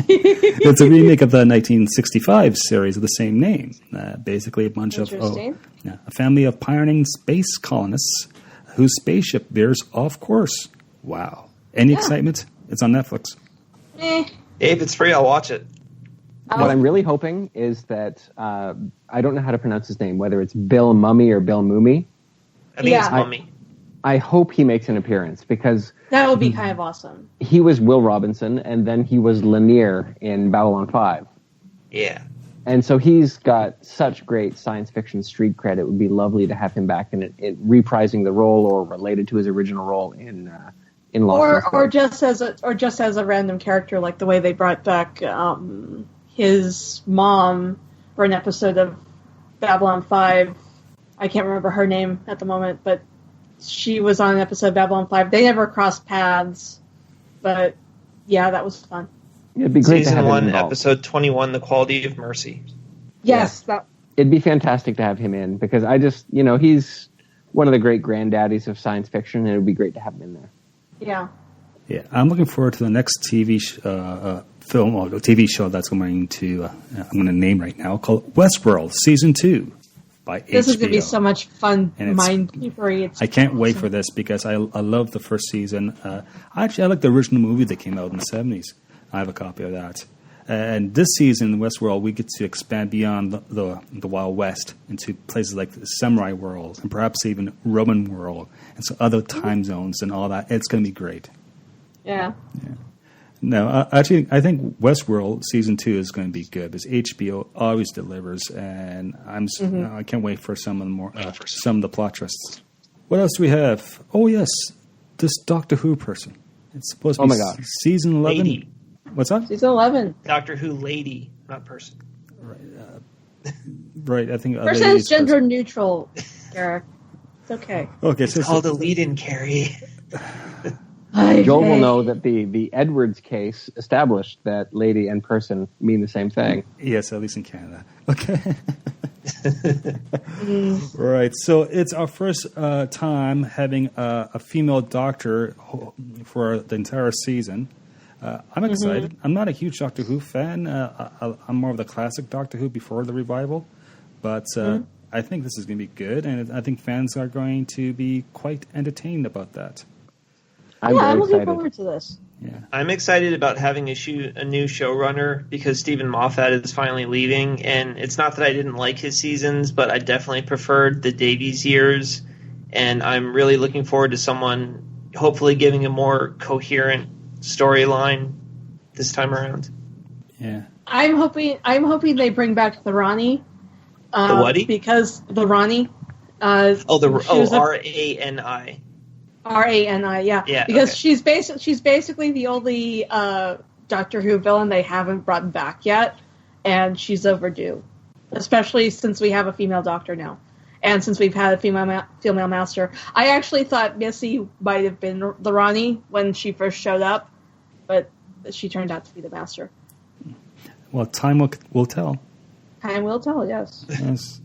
It's a remake of the 1965 series of the same name. Basically, a bunch of Interesting. a family of pioneering space colonists whose spaceship veers off course. Wow! Any excitement? It's on Netflix. If it's free, I'll watch it. What I'm really hoping is that I don't know how to pronounce his name, whether it's Bill Mummy or Bill Mummy. I think it's Mummy. I hope he makes an appearance because That would be kind of awesome. he was Will Robinson and then he was Lanier in Babylon 5. Yeah. And so he's got such great science fiction street cred. It would be lovely to have him back in reprising the role or related to his original role in Lost. Or just as a random character, like the way they brought back his mom for an episode of Babylon 5. I can't remember her name at the moment, but she was on an episode of Babylon 5. They never crossed paths, but yeah, that was fun. It'd be great to Season have him 1, involved. episode 21, The Quality of Mercy. Yes, It'd be fantastic to have him in because I just, he's one of the great granddaddies of science fiction, and it would be great to have him in there. yeah. Yeah, I'm looking forward to the next TV film or TV show that's going to I'm going to name right now called Westworld Season 2 by HBO. This is going to be so much fun, And it's- mind-keepery. I can't wait for this because I love the first season. I like the original movie that came out in the 70s. I have a copy of that. And this season in Westworld, we get to expand beyond the Wild West into places like the Samurai World and perhaps even Roman World and some other time zones and all that. It's going to be great. Yeah. No, actually, I think Westworld Season 2 is going to be good because HBO always delivers, and I can't wait for some of the plot twists. What else do we have? Oh, yes, this Doctor Who person. It's supposed to be Season 11. Lady. What's that? Season 11. Doctor Who lady, not person. Right, I think... Person is gender neutral, Eric. It's okay. Okay, It's called a lead-in, Carrie. Joel will know that the Edwards case established that lady and person mean the same thing. Yes, at least in Canada. Okay. Right, so it's our first time having a female doctor for the entire season. I'm excited. I'm not a huge Doctor Who fan. I'm more of the classic Doctor Who before the revival. But I think this is going to be good, and I think fans are going to be quite entertained about that. I'm looking excited. forward to this. Yeah. I'm excited about having a new showrunner because Stephen Moffat is finally leaving, and it's not that I didn't like his seasons, but I definitely preferred the Davies years, and I'm really looking forward to someone hopefully giving a more coherent storyline this time around. Yeah. I'm hoping they bring back the Ronnie. The whaty? Because the Ronnie. Rani. Rani, yeah. Yeah, Because okay. she's basically the only Doctor Who villain they haven't brought back yet, and she's overdue. especially since we have a female doctor now. And since we've had a female master. I actually thought Missy might have been the Ronnie when she first showed up, but she turned out to be the master. Well, time will tell. Time will tell, yes. Yes.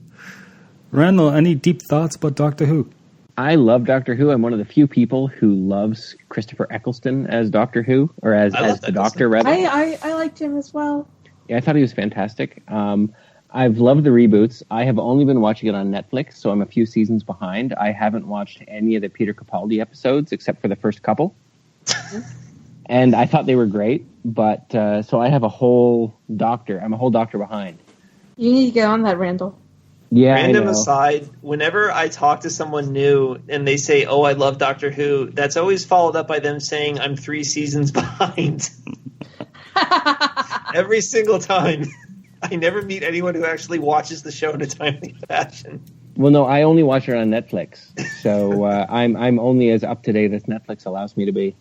Randall, any deep thoughts about Doctor Who? I love Doctor Who. I'm one of the few people who loves Christopher Eccleston as Doctor Who, or as the Doctor, rather. I liked him as well. Yeah, I thought he was fantastic. I've loved the reboots. I have only been watching it on Netflix, so I'm a few seasons behind. I haven't watched any of the Peter Capaldi episodes except for the first couple. And I thought they were great, but so I have a whole Doctor. I'm a whole Doctor behind. You need to get on that, Randall. Yeah, Random aside, whenever I talk to someone new and they say, "Oh, I love Doctor Who," that's always followed up by them saying, "I'm 3 seasons behind." Every single time. I never meet anyone who actually watches the show in a timely fashion. Well, no, I only watch it on Netflix, so I'm only as up to date as Netflix allows me to be.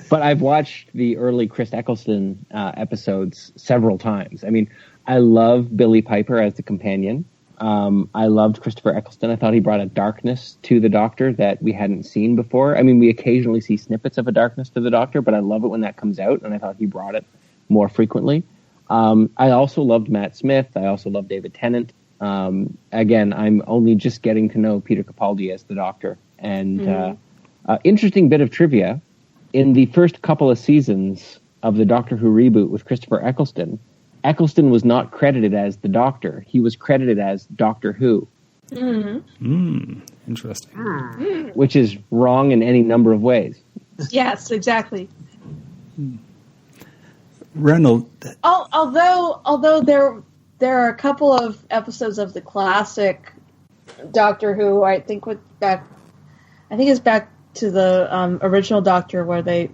But I've watched the early Chris Eccleston episodes several times. I mean, I love Billie Piper as the companion. I loved Christopher Eccleston. I thought he brought a darkness to the Doctor that we hadn't seen before. I mean, we occasionally see snippets of a darkness to the Doctor, but I love it when that comes out, and I thought he brought it more frequently. I also loved Matt Smith. I also loved David Tennant. Again, I'm only just getting to know Peter Capaldi as the Doctor. And interesting bit of trivia, in the first couple of seasons of the Doctor Who reboot with Christopher Eccleston, Eccleston was not credited as the Doctor. He was credited as Doctor Who. Interesting. Which is wrong in any number of ways. Yes, exactly. Randall. Although there are a couple of episodes of the classic Doctor Who, I think it's back to the original Doctor where they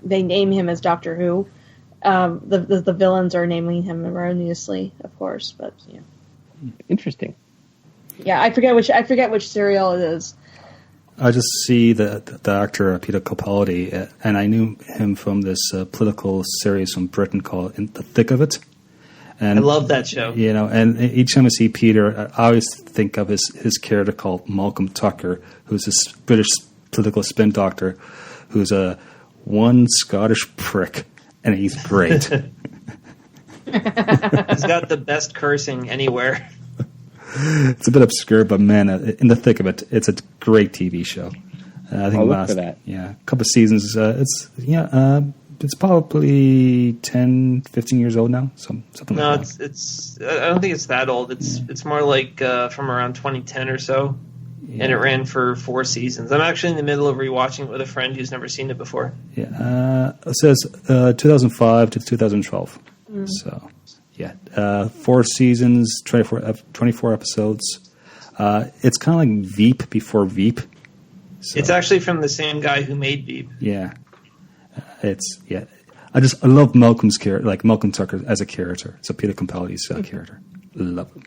name him as Doctor Who. The villains are naming him erroneously, of course, but yeah. Interesting. Yeah, I forget which serial it is. I just see the actor Peter Capaldi, and I knew him from this political series from Britain called "In the Thick of It." And I love that show. You know, and each time I see Peter, I always think of his character called Malcolm Tucker, who's this British political spin doctor, who's one Scottish prick, and he's great. He's got the best cursing anywhere. It's a bit obscure, but man, In the Thick of It, it's a great TV show. I think I'll look for that. Yeah, a couple of seasons. It's probably 10, 15 years old now. Something like that. No, it's. I don't think it's that old. It's more like from around 2010 or so, and it ran for 4 seasons. I'm actually in the middle of rewatching it with a friend who's never seen it before. Yeah, it says 2005 to 2012. So. Yeah, 4 seasons, 24 episodes. It's kind of like Veep before Veep. So, it's actually from the same guy who made Veep. Yeah, I love Malcolm's character, like Malcolm Tucker as a character. So Peter Capaldi's character, love him.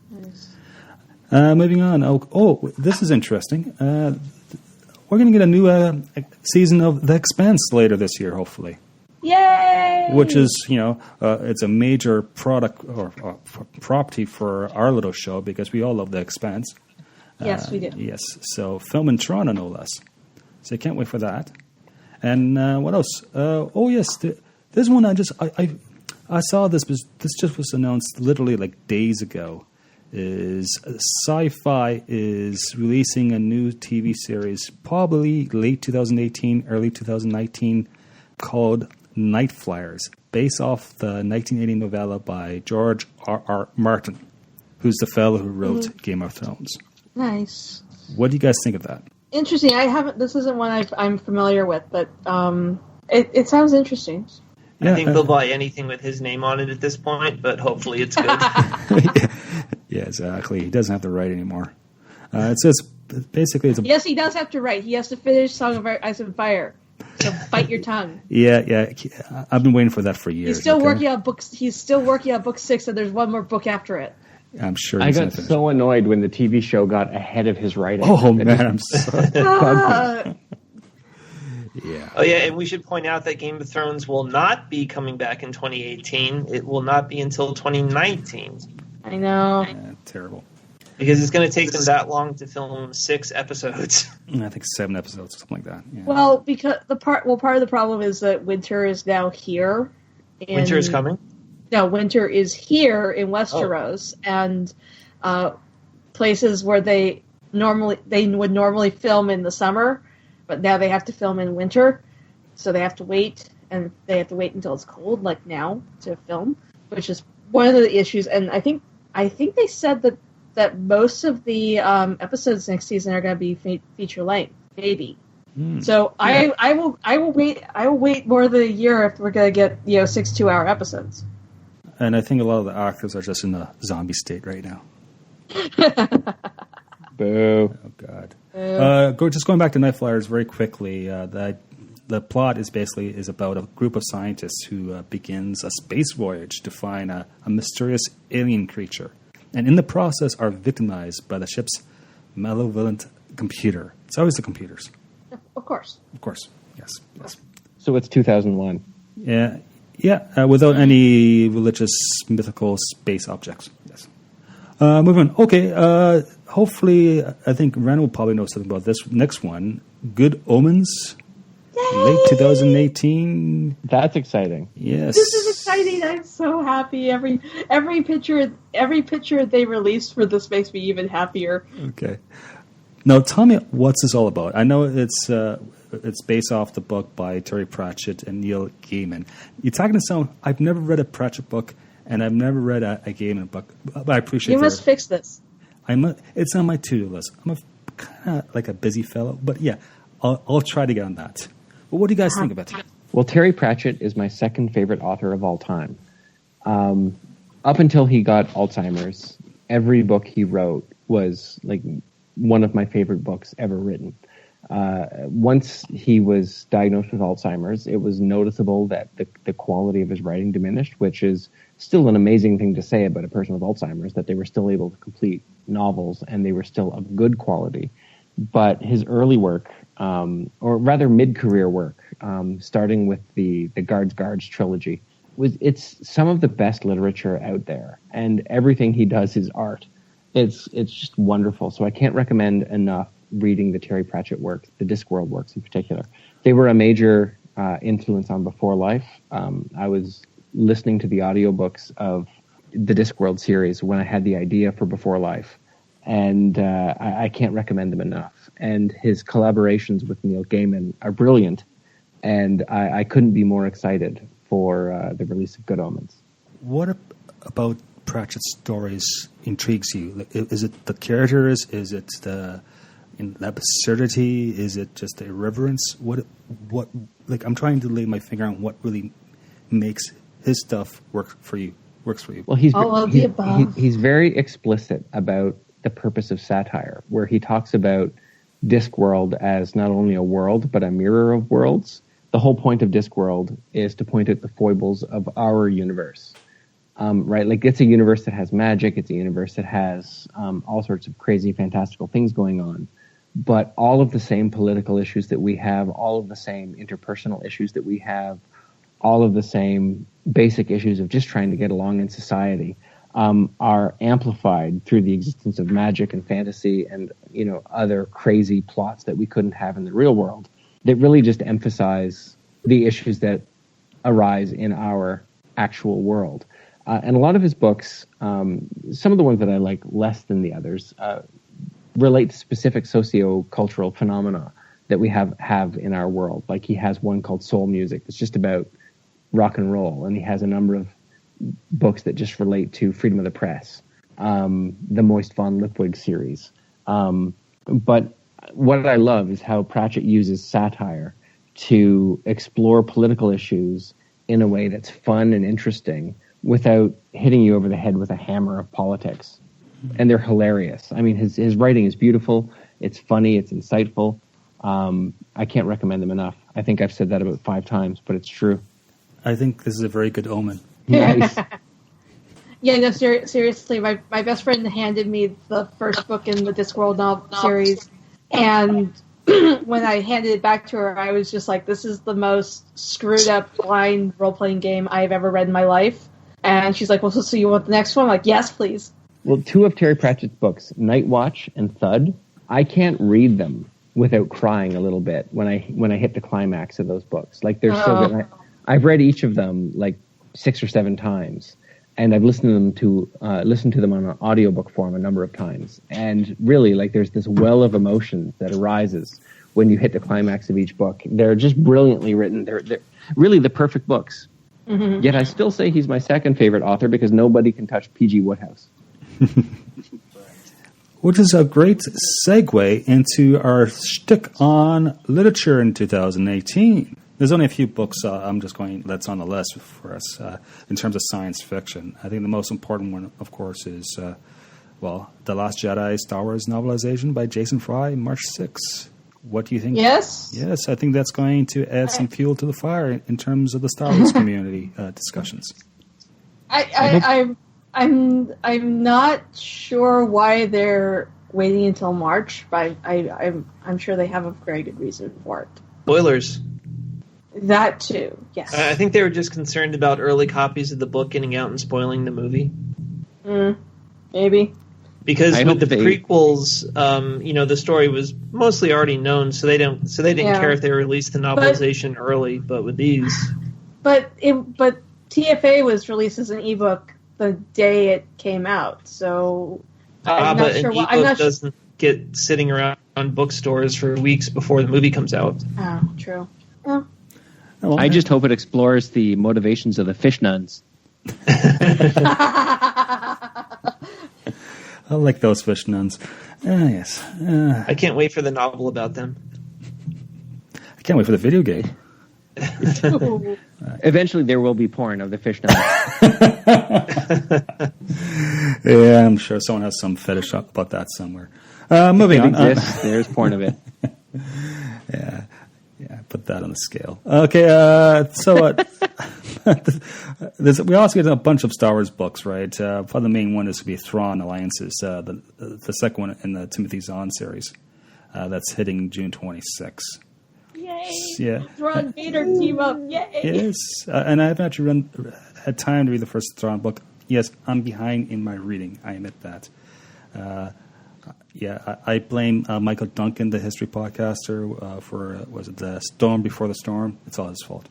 Nice. Moving on. Oh, this is interesting. We're going to get a new season of The Expanse later this year, hopefully. Yay! Which is, it's a major product or property for our little show because we all love The Expanse. Yes, we do. Yes, so film in Toronto, no less. So I can't wait for that. And what else? This one I saw this just was announced literally like days ago. Is SciFi is releasing a new TV series, probably late 2018, early 2019, called Night Flyers, based off the 1980 novella by George R.R. Martin, who's the fellow who wrote Game of Thrones. Nice. What do you guys think of that? Interesting. This isn't one I'm familiar with, but it sounds interesting. Yeah, I think they'll buy anything with his name on it at this point, but hopefully it's good. Yeah, exactly. He doesn't have to write anymore. It says basically it's a... Yes, he does have to write. He has to finish Song of Ice and Fire. So bite your tongue. Yeah. I've been waiting for that for years. He's still working on books. He's still working on book 6, and there's one more book after it. I'm sure. I got so annoyed when the TV show got ahead of his writing. Oh man, I'm sorry. Yeah. Oh, yeah, and we should point out that Game of Thrones will not be coming back in 2018. It will not be until 2019. I know. Terrible. Because it's going to take them that long to film 6 episodes. I think 7 episodes or something like that. Yeah. Well, because part of the problem is that winter is now here. Winter is coming? No, winter is here in Westeros, and places where they would normally film in the summer, but now they have to film in winter, so they have to wait, and they have to wait until it's cold, like now, to film, which is one of the issues. And I think they said that most of the episodes next season are going to be feature length, maybe. So yeah. I will wait more than a year if we're going to get 6 2-hour episodes. And I think a lot of the actors are just in a zombie state right now. Boo. Oh, God. Just going back to Night Flyers very quickly, the plot is about a group of scientists who begins a space voyage to find a mysterious alien creature, and in the process are victimized by the ship's malevolent computer. It's always the computers. Of course. Yes. So it's 2001. Yeah, without any religious, mythical space objects. Yes. Moving on. Okay, hopefully, I think Randall will probably know something about this next one. Good Omens. Yay! Late 2018. That's exciting. Yes. This is exciting. I'm so happy. Every picture they released for this makes me even happier. Okay. Now, tell me what's this all about. I know it's based off the book by Terry Pratchett and Neil Gaiman. You're talking to someone. I've never read a Pratchett book, and I've never read a Gaiman book, but I appreciate it. You must fix this. It's on my to-do list. I'm kind of like a busy fellow, but yeah, I'll try to get on that. But what do you guys think about it? Well, Terry Pratchett is my second favorite author of all time. Up until he got Alzheimer's, every book he wrote was like one of my favorite books ever written. Once he was diagnosed with Alzheimer's, it was noticeable that the quality of his writing diminished, which is still an amazing thing to say about a person with Alzheimer's, that they were still able to complete novels and they were still of good quality. But his early work, or rather mid-career work, starting with the Guards trilogy, it's some of the best literature out there, and everything he does is art. It's just wonderful. So I can't recommend enough reading the Terry Pratchett works, the Discworld works in particular. They were a major influence on Beforelife. I was listening to the audiobooks of the Discworld series when I had the idea for Beforelife, and I can't recommend them enough. And his collaborations with Neil Gaiman are brilliant, and I couldn't be more excited for the release of Good Omens. What about Pratchett's stories intrigues you? Is it the characters? Is it the absurdity? Is it just the irreverence? What? Like, I'm trying to lay my finger on what really makes his stuff works for you. Well, he's very explicit about the purpose of satire, where he talks about Discworld as not only a world but a mirror of worlds. The whole point of Discworld is to point at the foibles of our universe. Right? Like, it's a universe that has magic. It's a universe that has all sorts of crazy, fantastical things going on. But all of the same political issues that we have, all of the same interpersonal issues that we have, all of the same basic issues of just trying to get along in society are amplified through the existence of magic and fantasy and, other crazy plots that we couldn't have in the real world, that really just emphasize the issues that arise in our actual world. And a lot of his books, some of the ones that I like less than the others, relate to specific socio-cultural phenomena that we have in our world. Like, he has one called Soul Music. It's just about rock and roll. And he has a number of books that just relate to freedom of the press, the Moist von Lipwig series. But what I love is how Pratchett uses satire to explore political issues in a way that's fun and interesting without hitting you over the head with a hammer of politics. And they're hilarious. I mean, his writing is beautiful. It's funny. It's insightful. I can't recommend them enough. I think I've said that about 5 times, but it's true. I think this is a very good omen. Nice. Yeah, no, seriously, my best friend handed me the first book in the Discworld novel series, and when I handed it back to her, I was just like, this is the most screwed up blind role-playing game I've ever read in my life. And she's like, well, so you want the next one? I'm like, yes, please. Well, two of Terry Pratchett's books, Night Watch and Thud, I can't read them without crying a little bit when I hit the climax of those books. Like, they're so good. I've read each of them like 6 or 7 times, and I've listened to them on an audiobook form a number of times. And really, like, there's this well of emotion that arises when you hit the climax of each book. They're just brilliantly written. They're really the perfect books. Mm-hmm. Yet I still say he's my second favorite author because nobody can touch P.G. Wodehouse. Which is a great segue into our shtick on literature in 2018. There's only a few books that's on the list for us in terms of science fiction. I think the most important one, of course, is, The Last Jedi Star Wars novelization by Jason Fry, March 6th. What do you think? Yes. Yes, I think that's going to add some fuel to the fire in terms of the Star Wars community discussions. I'm not sure why they're waiting until March, but I'm sure they have a very good reason for it. Spoilers. That too, yes. I think they were just concerned about early copies of the book getting out and spoiling the movie. Maybe. Because with the prequels, the story was mostly already known, so they didn't care if they released the novelization early. But with these, but TFA was released as an ebook the day it came out, so I'm not sure why. An ebook doesn't get sitting around on bookstores for weeks before the movie comes out. Oh, true. Yeah. I just hope it explores the motivations of the fish nuns. I like those fish nuns. Yes. I can't wait for the novel about them. I can't wait for the video game. Eventually there will be porn of the fish nuns. Yeah, I'm sure someone has some fetish about that somewhere. Moving on. There's porn of it. Yeah, put that on the scale. Okay, we also get a bunch of Star Wars books, right? Probably the main one is to be Thrawn Alliances, the second one in the Timothy Zahn series. That's hitting June 26th. Yay! Yeah. Thrawn Vader team up, yay! Yes, and I haven't actually had time to read the first Thrawn book. Yes, I'm behind in my reading. I admit that. I blame Michael Duncan, the history podcaster, for the Storm Before the Storm. It's all his fault.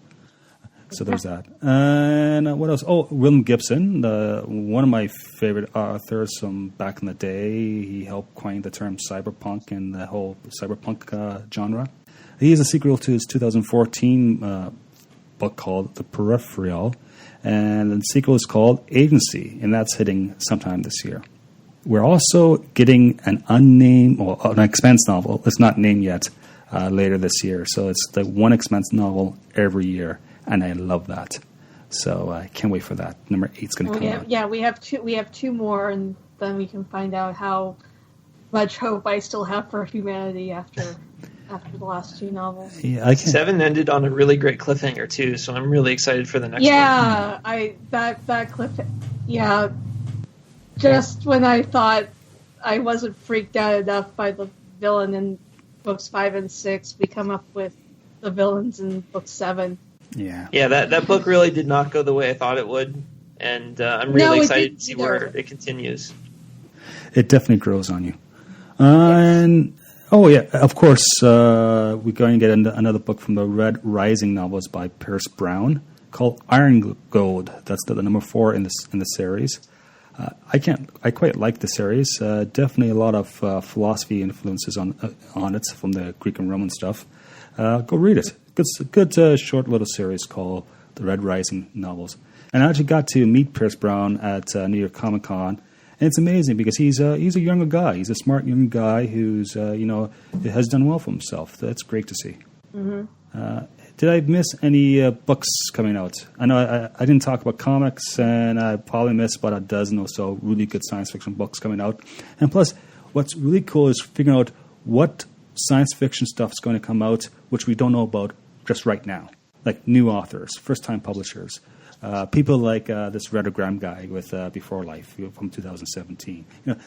So there's that. And what else? Oh, William Gibson, one of my favorite authors from back in the day. He helped coin the term cyberpunk and the whole cyberpunk genre. He is a sequel to his 2014 book called The Peripheral, and the sequel is called Agency, and that's hitting sometime this year. We're also getting an an expense novel. It's not named yet later this year. So it's the one expense novel every year, and I love that. So I can't wait for that. Number 8's going to come out. Yeah, we have two more, and then we can find out how much hope I still have for humanity after the last 2 novels. Yeah, 7 ended on a really great cliffhanger too, so I'm really excited for the next one. Yeah, that cliff. Yeah. Just when I thought I wasn't freaked out enough by the villain in books 5 and 6, we come up with the villains in book 7. Yeah. Yeah, that book really did not go the way I thought it would, and I'm really excited to see where it continues. It definitely grows on you. And of course, we're going to get another book from the Red Rising novels by Pierce Brown called Iron Gold. That's the number 4 in the series. I quite like the series. Definitely a lot of philosophy influences on it from the Greek and Roman stuff. Go read it. Good short little series called The Red Rising novels. And I actually got to meet Pierce Brown at New York Comic Con, and it's amazing because he's a younger guy. He's a smart young guy who's has done well for himself. That's great to see. Mm-hmm. Did I miss any books coming out? I know I didn't talk about comics, and I probably missed about a dozen or so really good science fiction books coming out. And plus, what's really cool is figuring out what science fiction stuff is going to come out, which we don't know about just right now. Like new authors, first-time publishers, people like this Randal Graham guy with Beforelife from 2017.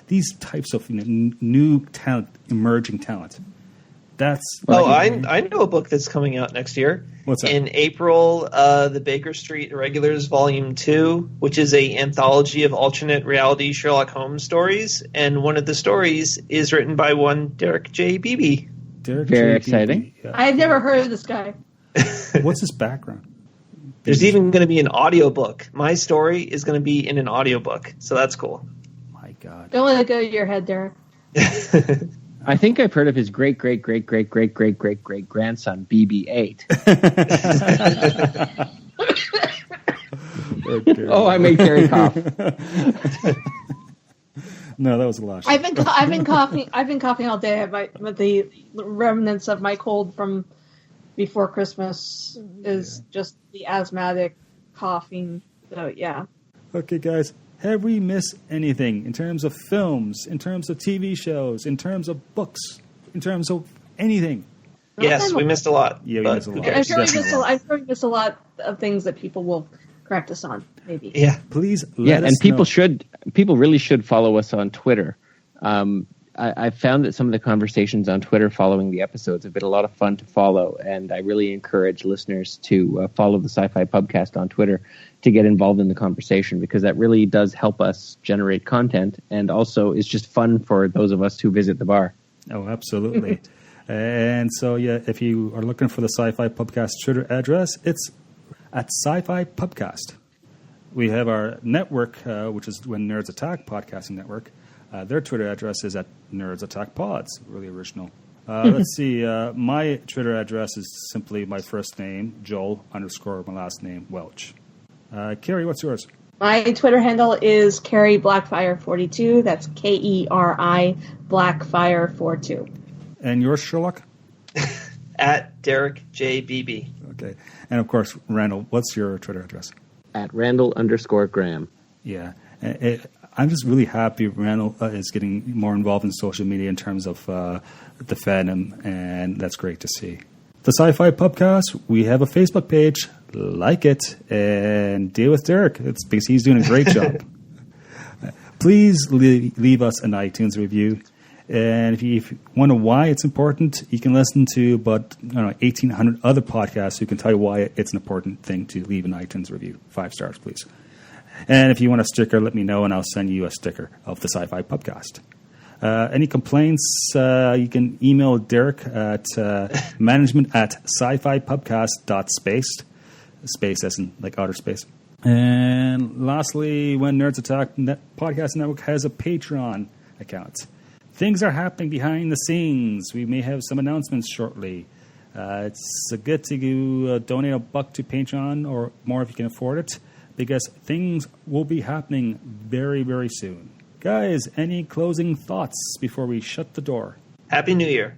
These types of new talent, emerging talent. That's I know a book that's coming out next year. What's that? In April, the Baker Street Irregulars Volume 2, which is a anthology of alternate reality Sherlock Holmes stories, and one of the stories is written by one Derek J. Beebe. Very exciting. Yeah. I've never heard of this guy. What's his background? There's even going to be an audiobook. My story is going to be in an audiobook, so that's cool. My God. Don't let it go to your head, Derek. I think I've heard of his great grandson, BB-8. Okay. Oh, I made Terry cough. No, that was a lot. I've been coughing all day. But the remnants of my cold from before Christmas is just the asthmatic coughing. So yeah. Okay, guys. Have we missed anything in terms of films, in terms of TV shows, in terms of books, in terms of anything? Yes, we missed a lot. Yeah, we but missed a who lot. I'm cares? sure we missed a lot of things that people will correct us on. Maybe. Yeah. Please let Yeah, us and people know. really should follow us on Twitter. I found that some of the conversations on Twitter following the episodes have been a lot of fun to follow, and I really encourage listeners to follow the Sci-Fi Pubcast on Twitter to get involved in the conversation, because that really does help us generate content, and also is just fun for those of us who visit the bar. Oh, absolutely. And so, yeah, if you are looking for the Sci-Fi Pubcast Twitter address, it's at SciFi Pubcast. We have our network, which is When Nerds Attack Podcasting Network. Their Twitter address is at Nerds Attack Pods. Really original. Let's see. My Twitter address is simply my first name, Joel, _ my last name, Welch. Carrie, what's yours? My Twitter handle is Carrie Blackfire42. That's KERI Blackfire42. And yours, Sherlock? At Derek J. Beebe. Okay. And, of course, Randall, what's your Twitter address? At Randal _ Graham. Yeah. I'm just really happy Randall is getting more involved in social media in terms of the fandom, and that's great to see. The Sci-Fi Pubcast, we have a Facebook page. Like it and deal with Derek. It's because he's doing a great job. Please leave us an iTunes review. And if you wonder why it's important, you can listen to about 1,800 other podcasts who can tell you why it's an important thing to leave an iTunes review. 5 stars, please. And if you want a sticker, let me know, and I'll send you a sticker of the Sci-Fi Pubcast. Any complaints, you can email Derek at management@scifipubcast.space. Space as in like outer space. And lastly, When Nerds Attack Podcast Network has a Patreon account. Things are happening behind the scenes. We may have some announcements shortly. It's good to donate $1 to Patreon or more if you can afford it, because things will be happening very, very soon. Guys, any closing thoughts before we shut the door? Happy New Year.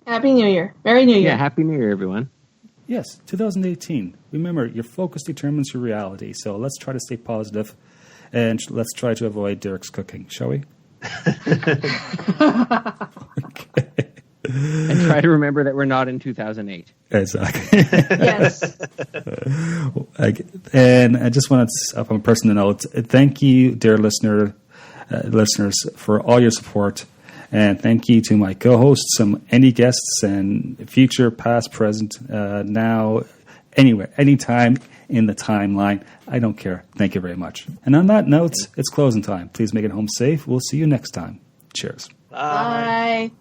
Happy New Year. Merry New Year. Yeah, Happy New Year, everyone. Yes, 2018. Remember, your focus determines your reality, so let's try to stay positive, and let's try to avoid Derek's cooking, shall we? Okay. And try to remember that we're not in 2008. Exactly. Yes. And I just wanted to, from a personal note, thank you, dear listeners, for all your support. And thank you to my co-hosts, any guests, and future, past, present, now, anywhere, anytime in the timeline. I don't care. Thank you very much. And on that note, it's closing time. Please make it home safe. We'll see you next time. Cheers. Bye.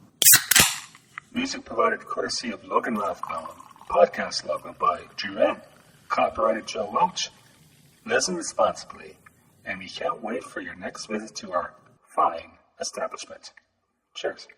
Music provided courtesy of Logan Rathbone. Podcast logo by Duran. Copyrighted Joe Welch. Listen responsibly. And we can't wait for your next visit to our fine establishment. Cheers.